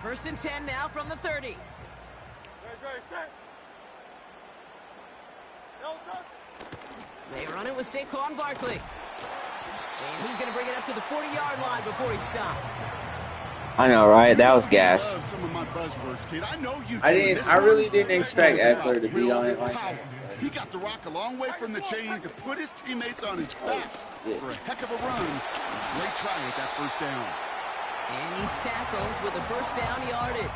First and 10 now from the 30. They run it with Saquon Barkley. And he's going to bring it up to the 40-yard line before he stopped. I know, right? That was gas. Some of my buzzwords, kid. I know you. I really didn't expect Eckler to be on it like that. He got the rock a long way from the chains and put his teammates on his back for a heck of a run. Great try at that first down. And he's tackled with the first down yardage.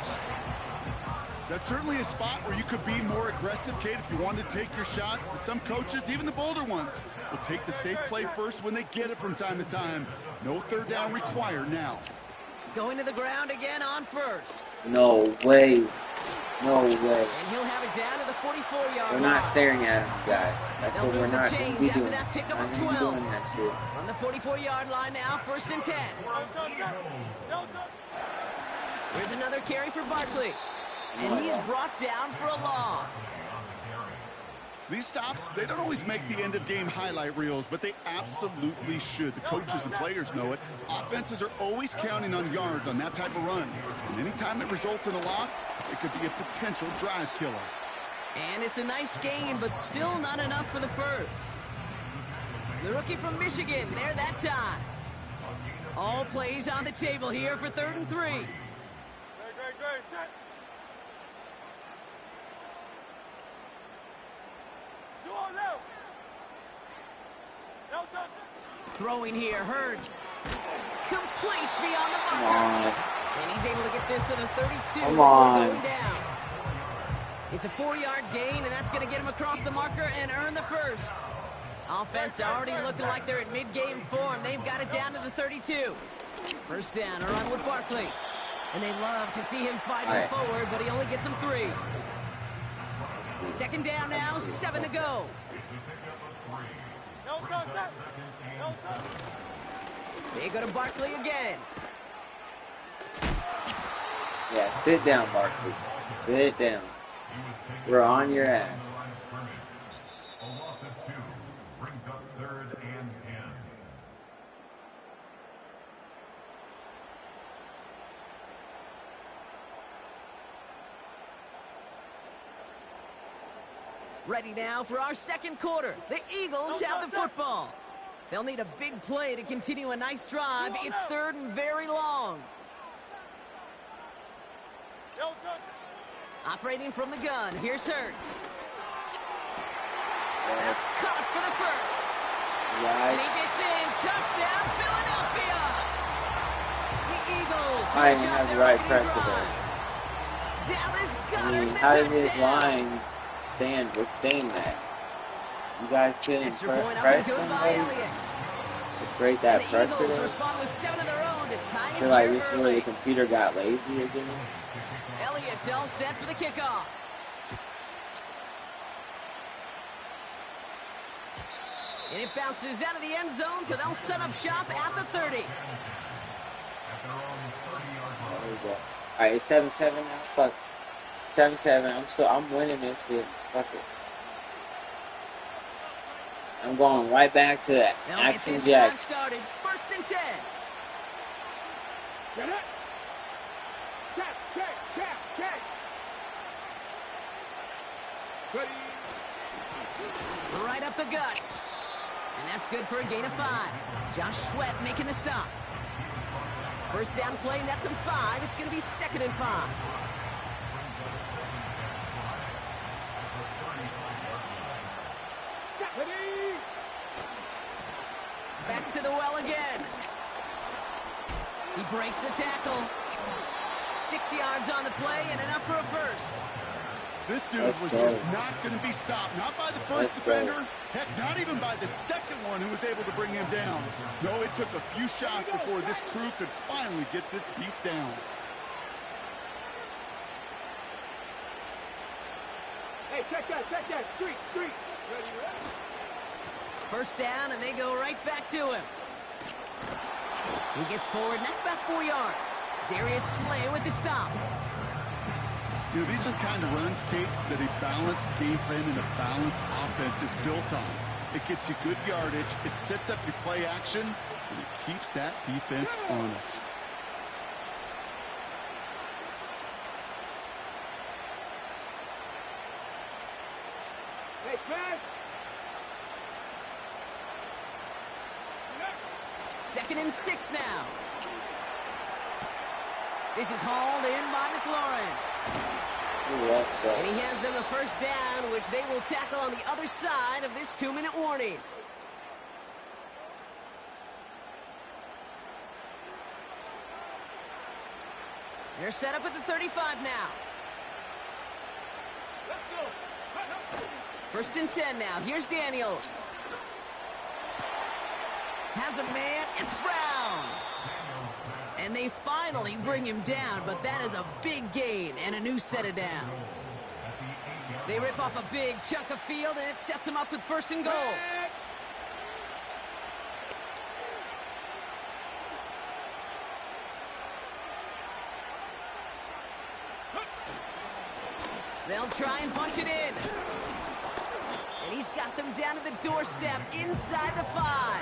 That's certainly a spot where you could be more aggressive, Kate, if you wanted to take your shots. But some coaches, even the bolder ones, will take the safe play first when they get it from time to time. No third down required now. Going to the ground again on first. No way. No way. And he'll have it down to the 44-yard line. We're not staring at him, guys. That's They'll what we're move the not chains going to be after doing. that pickup Not of gonna be 12. doing that shit. On the 44-yard line now, 1st and 10. Here's another carry for Barkley. And he's brought down for a loss. These stops, they don't always make the end-of-game highlight reels, but they absolutely should. The coaches and players know it. Offenses are always counting on yards on that type of run. And anytime it results in a loss, it could be a potential drive killer. And it's a nice game, but still not enough for the first. The rookie from Michigan, there that time. All plays on the table here for 3rd and 3. Throwing here hurts. Complete beyond the marker. And he's able to get this to the 32 before going down. It's a 4-yard gain, and that's going to get him across the marker and earn the first. Offense already looking like they're in mid-game form. They've got it down to the 32. First down, a run with Barkley. And they love to see him fighting forward, but he only gets them 3. Second down now, 7 to go. They go to Barkley again. Yeah, sit down, Barkley. Sit down. We're on your ass. A loss of 2 brings up 3rd and 10. Ready now for our second quarter. The Eagles have the football. They'll need a big play to continue a nice drive. It's 3rd and very long. Operating from the gun, here's Hurts. That's caught for the first. And he gets in. Touchdown, Philadelphia. The Eagles finish off their right opening pressure drive. there. Dallas Goedert, the How did his touchdown. line withstand that? You guys couldn't Extra point up and press good by somebody Elliott. to break that And the pressure Eagles there? respond with 7 of their own to tie I it feel like here this is where early. the computer got lazy again. Elliott's all set for the kickoff. And it bounces out of the end zone, so they'll set up shop at the 30. There we go. Alright, it's 7-7 now. Fuck. 7-7. I'm winning this shit. Fuck it. I'm going right back to that They'll action get this drive jack. started. 1st and 10. Get it. Check. Ready. Right up the gut. And that's good for a gain of 5. Josh Sweat making the stop. First down play, nets him 5. It's going to be 2nd and 5. Ready. Back to the well again. He breaks the tackle. 6 yards on the play and enough for a first. This dude was just not going to be stopped. Not by the first defender. Heck, not even by the second one who was able to bring him down. No, it took a few shots before this crew could finally get this beast down. Hey, check that. Street. Ready. First down, and they go right back to him. He gets forward, and that's about 4 yards. Darius Slay with the stop. You know, these are the kind of runs, Kate, that a balanced game plan and a balanced offense is built on. It gets you good yardage, it sets up your play action, and it keeps that defense honest. Hey, man. 2nd and 6 now. This is hauled in by McLaurin. And he has them a first down, which they will tackle on the other side of this 2-minute warning. They're set up at the 35 now. First and 10 now. Here's Daniels. Has a man. It's Brown. And they finally bring him down, but that is a big gain and a new set of downs. They rip off a big chunk of field, and it sets them up with 1st and goal. They'll try and punch it in. And he's got them down to the doorstep inside the 5.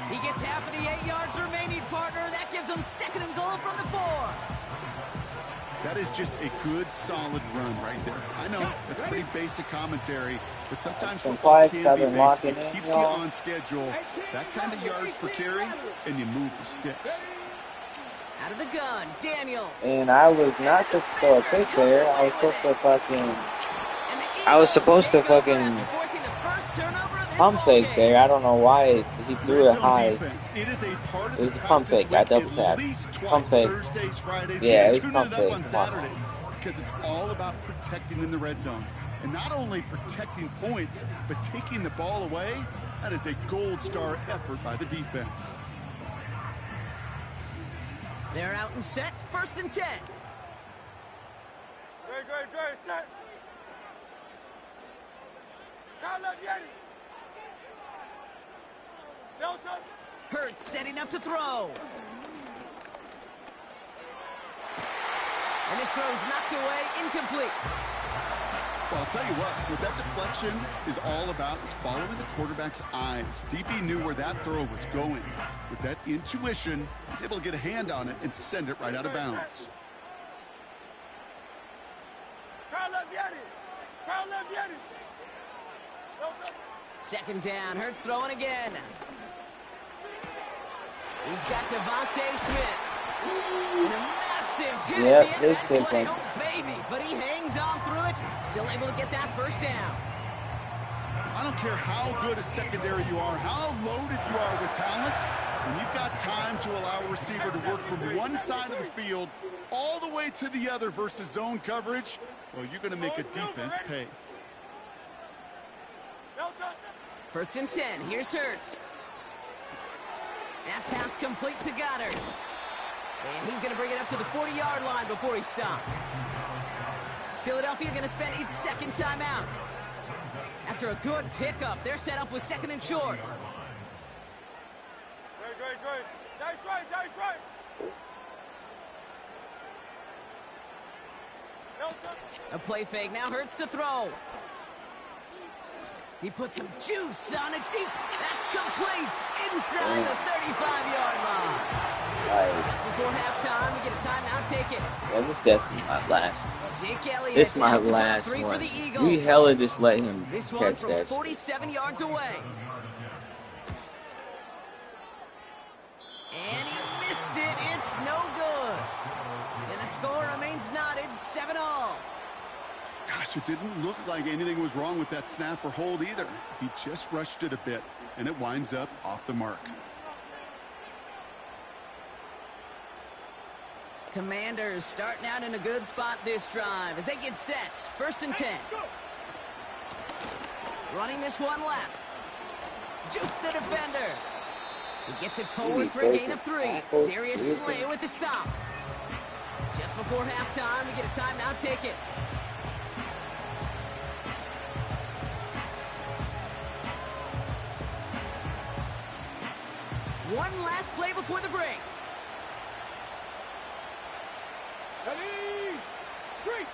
He gets half of the 8 yards remaining, partner. That gives him 2nd and goal from the 4. That is just a good, solid run right there. I know, that's pretty basic commentary, but sometimes football can be basic. It keeps you on schedule. That kind of yards per carry, and you move the sticks. Out of the gun, Daniels. And I was not supposed to throw a pick there. I was supposed to fucking... pump fake there. I don't know why he threw it high. It is a part of It was a pump fake. I double tapped. Pump fake. Thursdays, Fridays, yeah, it was tune pump it up fake. on Saturdays, because it's all about protecting in the red zone. And not only protecting points, but taking the ball away. That is a gold star effort by the defense. They're out and set. 1st and 10. Great, set. Hurts setting up to throw. And this throw's knocked away, incomplete. Well, I'll tell you what that deflection is all about is following the quarterback's eyes. DB knew where that throw was going. With that intuition, he's able to get a hand on it and send it right out of bounds. 2nd down, Hurts throwing again. He's got Devontae Smith. And a massive hit at the end of that play. Oh, baby. But he hangs on through it. Still able to get that 1st down. I don't care how good a secondary you are, how loaded you are with talent. When you've got time to allow a receiver to work from one side of the field all the way to the other versus zone coverage, well, you're going to make a defense pay. 1st and 10. Here's Hurts. That pass complete to Goddard. And he's going to bring it up to the 40-yard line before he's stopped. Philadelphia going to spend its 2nd timeout. After a good pickup, they're set up with 2nd and short. Great. Nice right. A play fake. Now Hurts to throw. He put some juice on it deep. That's complete inside the 35-yard line. Just before halftime, we get a timeout. Take it. Well, this is definitely my last one. Jake Elliott. This is my last one. We hella just let him this catch one from that. 47 yards away. And he missed it. It's no good. And the score remains knotted 7-all. Gosh, it didn't look like anything was wrong with that snap or hold either. He just rushed it a bit, and it winds up off the mark. Commanders starting out in a good spot this drive as they get set. 1st and 10. Running this one left. Juke the defender. He gets it forward for a gain of 3. Darius Slay with the stop. Just before halftime, we get a timeout. Take it. One last play before the break. Three.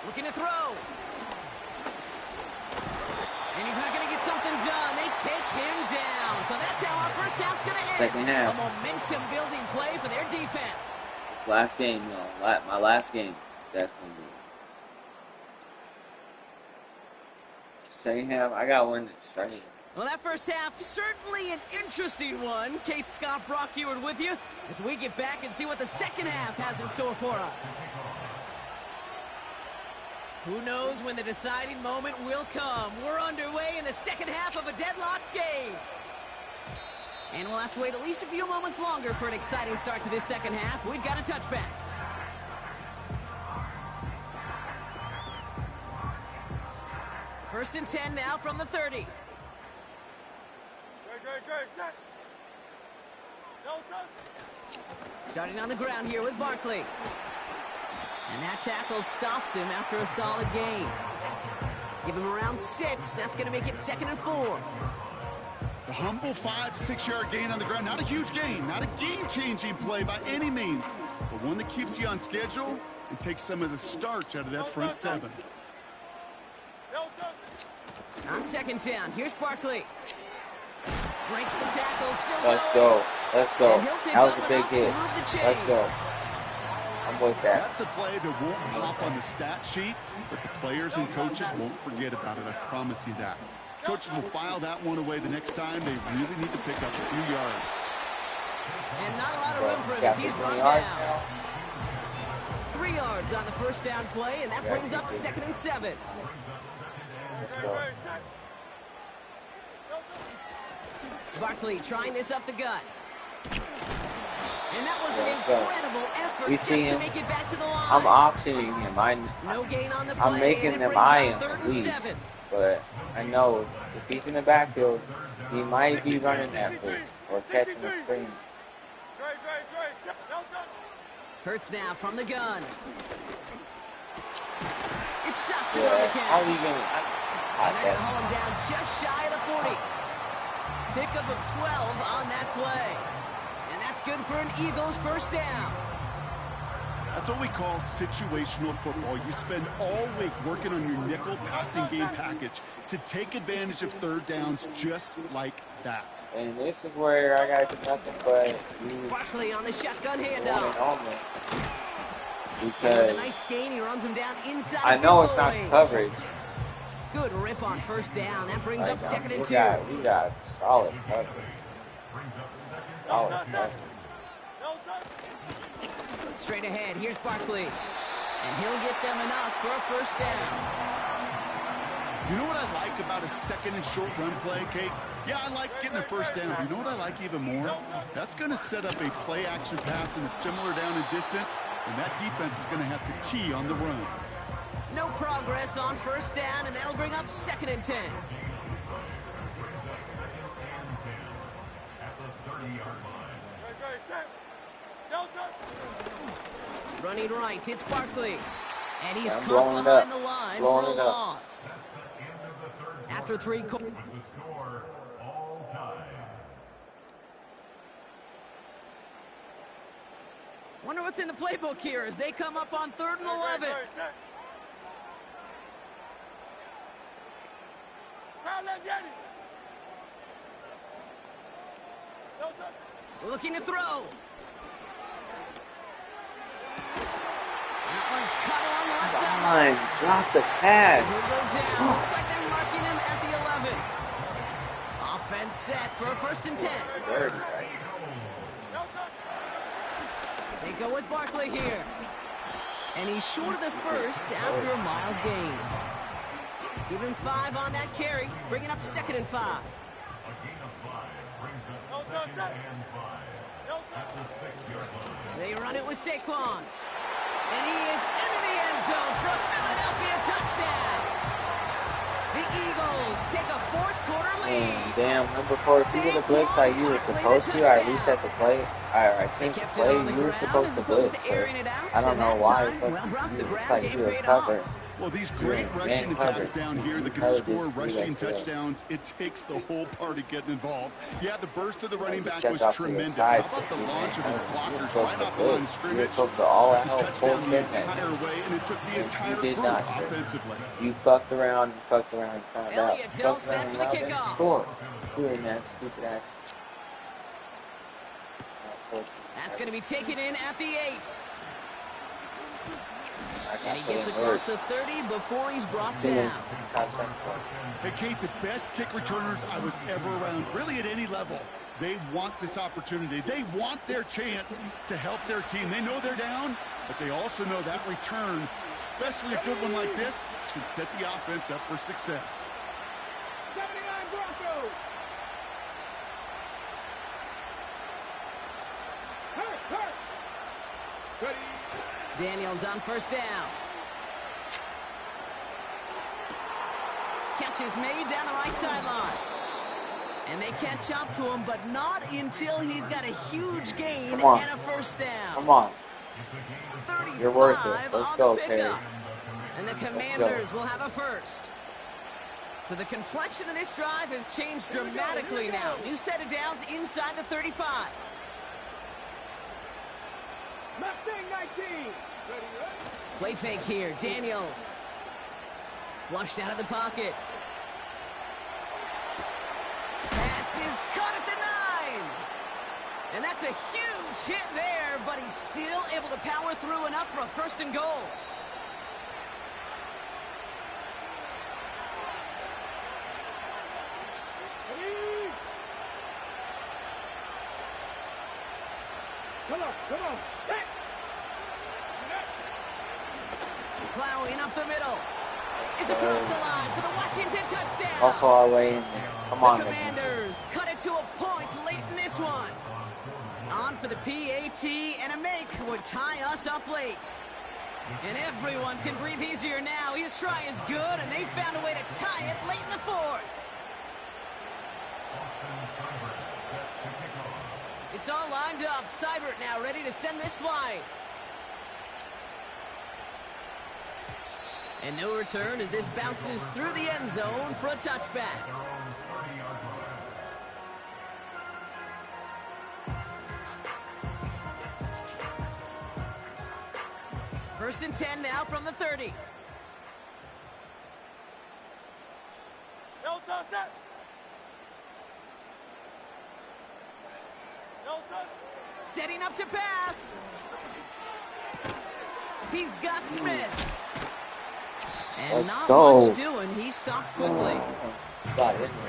Looking to throw. And he's not going to get something done. They take him down. So that's how our first half's going to end. 2nd half. A momentum-building play for their defense. It's last game, though. My last game. That's going to be. 2nd half, I got one that's right here. Well, that first half, certainly an interesting one. Kate Scott, Brock Ewart with you as we get back and see what the 2nd half has in store for us. Who knows when the deciding moment will come. We're underway in the 2nd half of a deadlocked game. And we'll have to wait at least a few moments longer for an exciting start to this 2nd half. We've got a touchback. First and 10 now from the 30. Set. No touch. Starting on the ground here with Barkley. And that tackle stops him after a solid gain. Give him around 6. That's going to make it 2nd and 4. A humble 5-6-yard gain on the ground. Not a huge gain. Not a game-changing play by any means. But one that keeps you on schedule and takes some of the starch out of that front 7. On 2nd down, here's Barkley. Breaks the tackle, still Let's go. That was a big hit. Let's go. I'm with that. That's a play that won't pop on the stat sheet, but the players and coaches won't forget about it. I promise you that. Coaches will file that one away the next time. They really need to pick up a few yards. And not a lot of room for him as he's brought down. 3 yards on the first down play, and that brings up 2nd and 7. Let's go. Barkley trying this up the gut. And that was an incredible effort We just see to him. make it back to the line. I'm auctioning him. No gain on the play, I'm making and it them brings eye up him 3rd at and least. 7. But I know if he's in the backfield, he might be running that blitz or catching a screen. Hurts now from the gun. It stops him Yeah, on the how count. are you gonna? And they're going to hold him down just shy of the 40. Pickup of 12 on that play. And that's good for an Eagles first down. That's what we call situational football. You spend all week working on your nickel passing game package to take advantage of 3rd downs just like that. And this is where I gotta do nothing but use Barkley on the shotgun one handoff. and only. And with a Because nice gain, he runs him down inside I the know field it's goal not range. coverage. Good rip on first down. That brings Like, up 2nd and 2. we got solid coverage. Solid coverage. Straight ahead, here's Barkley. And he'll get them enough for a first down. You know what I like about a 2nd and short run play, Kate? Yeah, I like getting a first down. But you know what I like even more? That's going to set up a play action pass in a similar down and distance, and that defense is going to have to key on the run. No progress on first down, and that'll bring up 2nd and 10. Running right, it's Barkley. And he's I'm caught blowing it behind up. the line Blowing for a it up. loss. After 3 quarters. Wonder what's in the playbook here as they come up on 3rd and 11. Looking to throw. That one's cut along the left sideline. Drop the pass. He'll go down. Looks like they're marking him at the 11. Offense set for a 1st and 10. Dirty, right? They go with Barkley here. And he's short of the first after a mild gain. Give him 5 on that carry, bringing up 2nd and 5. They run it with Saquon. And he is into the end zone for a Philadelphia touchdown. The Eagles take a 4th quarter lead. Damn, number 4, if you get a blitz like you were supposed to, I reset the play. I changed the play, you were supposed to blitz. So I don't know why it's like you were covered. Well, these great rushing attacks down here that can score rushing touchdowns, it takes the whole party getting involved. Yeah, the burst of the running back was tremendous. How about the launch of his blockers right off the line of scrimmage? That's a touchdown the entire way, and it took the entire group offensively. You fucked around, and found out. Elliott Hill set for the kickoff. Score. Doing that stupid ass. That's going to be taken in at the 8. And he gets across the 30 before he's brought down. Hey, Kate, the best kick returners I was ever around, really at any level, they want this opportunity. They want their chance to help their team. They know they're down, but they also know that return, especially a good one like this, can set the offense up for success. 79 Broncos. Hurt. Ready. Daniels on first down. Catch is made down the right sideline. And they catch up to him, but not until he's got a huge gain and a first down. Come on. 35 You're worth it. Let's go, Terry. And the Commanders will have a first. So the complexion of this drive has changed dramatically now. New set of downs inside the 35. Mustang 19. Play fake here. Daniels. Flushed out of the pocket. Pass is caught at the 9. And that's a huge hit there, but he's still able to power through enough for a 1st and goal. Come on. Hey. Plowing up the middle. Is across the line for the Washington touchdown. Also our way in there. Come on, the Commanders cut it to a point late in this one. On for the PAT, and a make would tie us up late. And everyone can breathe easier now. His try is good, and they found a way to tie it late in the fourth. It's all lined up. Seibert now ready to send this flying. And no return as this bounces through the end zone for a touchback. First and 10 now from the 30. Setting up to pass. He's got Smith. And Let's not go. much doing. He stopped quickly.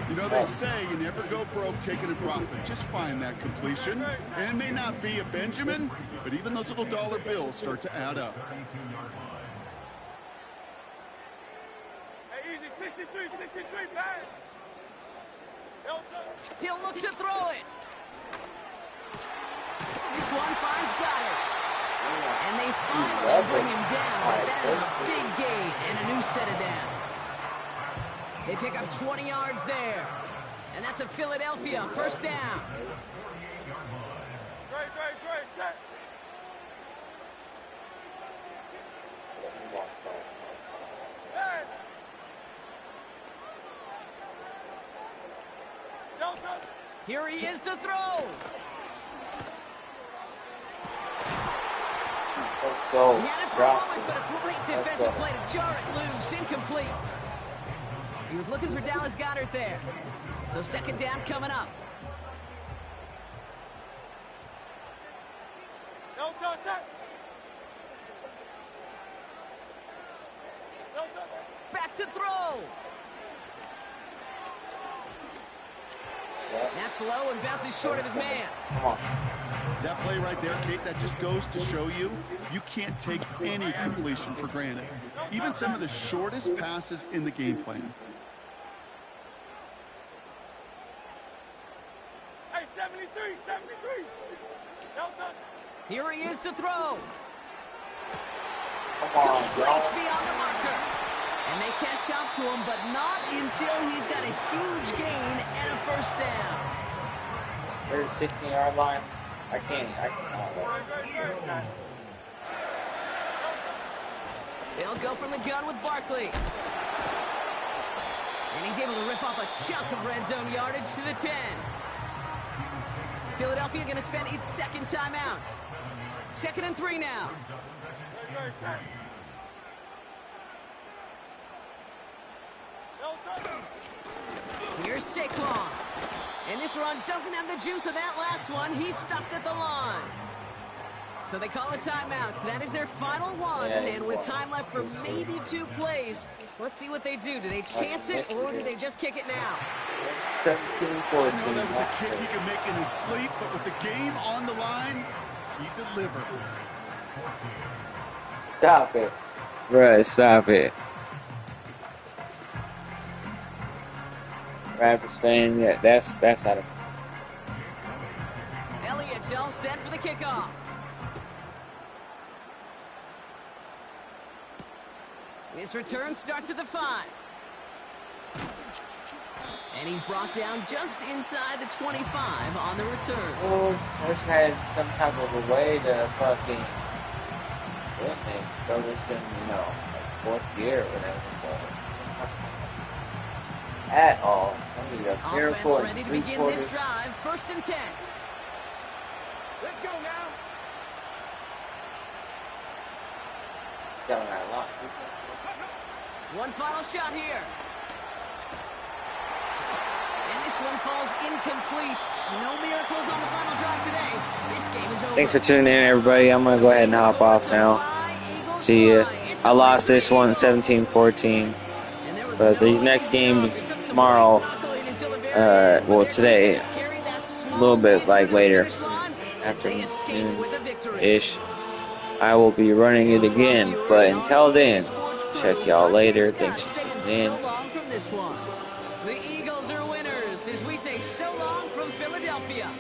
You know, they say you never go broke taking a profit. Just find that completion. And it may not be a Benjamin, but even those little dollar bills start to add up. Hey, easy, 63, pass. He'll look to throw it. This one finds Goddard. And they finally bring him down, but that is a big gain and a new set of downs. They pick up 20 yards there. And that's a Philadelphia first down. Great, set. Hey. Delta. Here he is to throw. Let's go. He had it for a moment, but a great defensive play to jar it loose. Incomplete. He was looking for Dallas Goedert there. So second down coming up. Delta, set. Delta. Back to throw. That's low and bounces short of his man. Come on. That play right there, Kate, that just goes to show you can't take any completion for granted. Even some of the shortest passes in the game plan. Hey, 73. Delta. Here he is to throw. Come on, Completes beyond the marker. And they catch up to him, but not until he's got a huge gain and a first down. There's the 16-yard line. I can't. They'll go from the gun with Barkley. And he's able to rip off a chunk of red zone yardage to the 10. Philadelphia going to spend its second timeout. 2nd and 3 now. Here's Saquon. And this run doesn't have the juice of that last one. He's stopped at the line. So they call a timeout. So that is their final one. And with time left for maybe 2 plays, let's see what they do. Do they chance it or do they just kick it now? 17-14. That was a kick he could make in his sleep, but with the game on the line, he delivered. Stop it. Bruh, stop it. Raptors fan, yeah, that's out of. Elliott all set for the kickoff. This return starts at the 5. And he's brought down just inside the 25 on the return. Oh, Force had some type of a way to fucking goodness, throw this in, like 4th gear or whatever. At all. I mean, Offense ready to begin this drive. 1st and 10. Let's go now. One final shot here. And this one falls incomplete. No miracles on the final drive today. This game is over. Thanks for tuning in, everybody. I'm going to go ahead and hop off now. See ya. I lost this one 17-14. But these next games tomorrow, well, today, a little bit like later. afternoon-ish, I will be running it again. But until then, check y'all later. Thanks for tuning in. The Eagles are winners as we say so long from Philadelphia.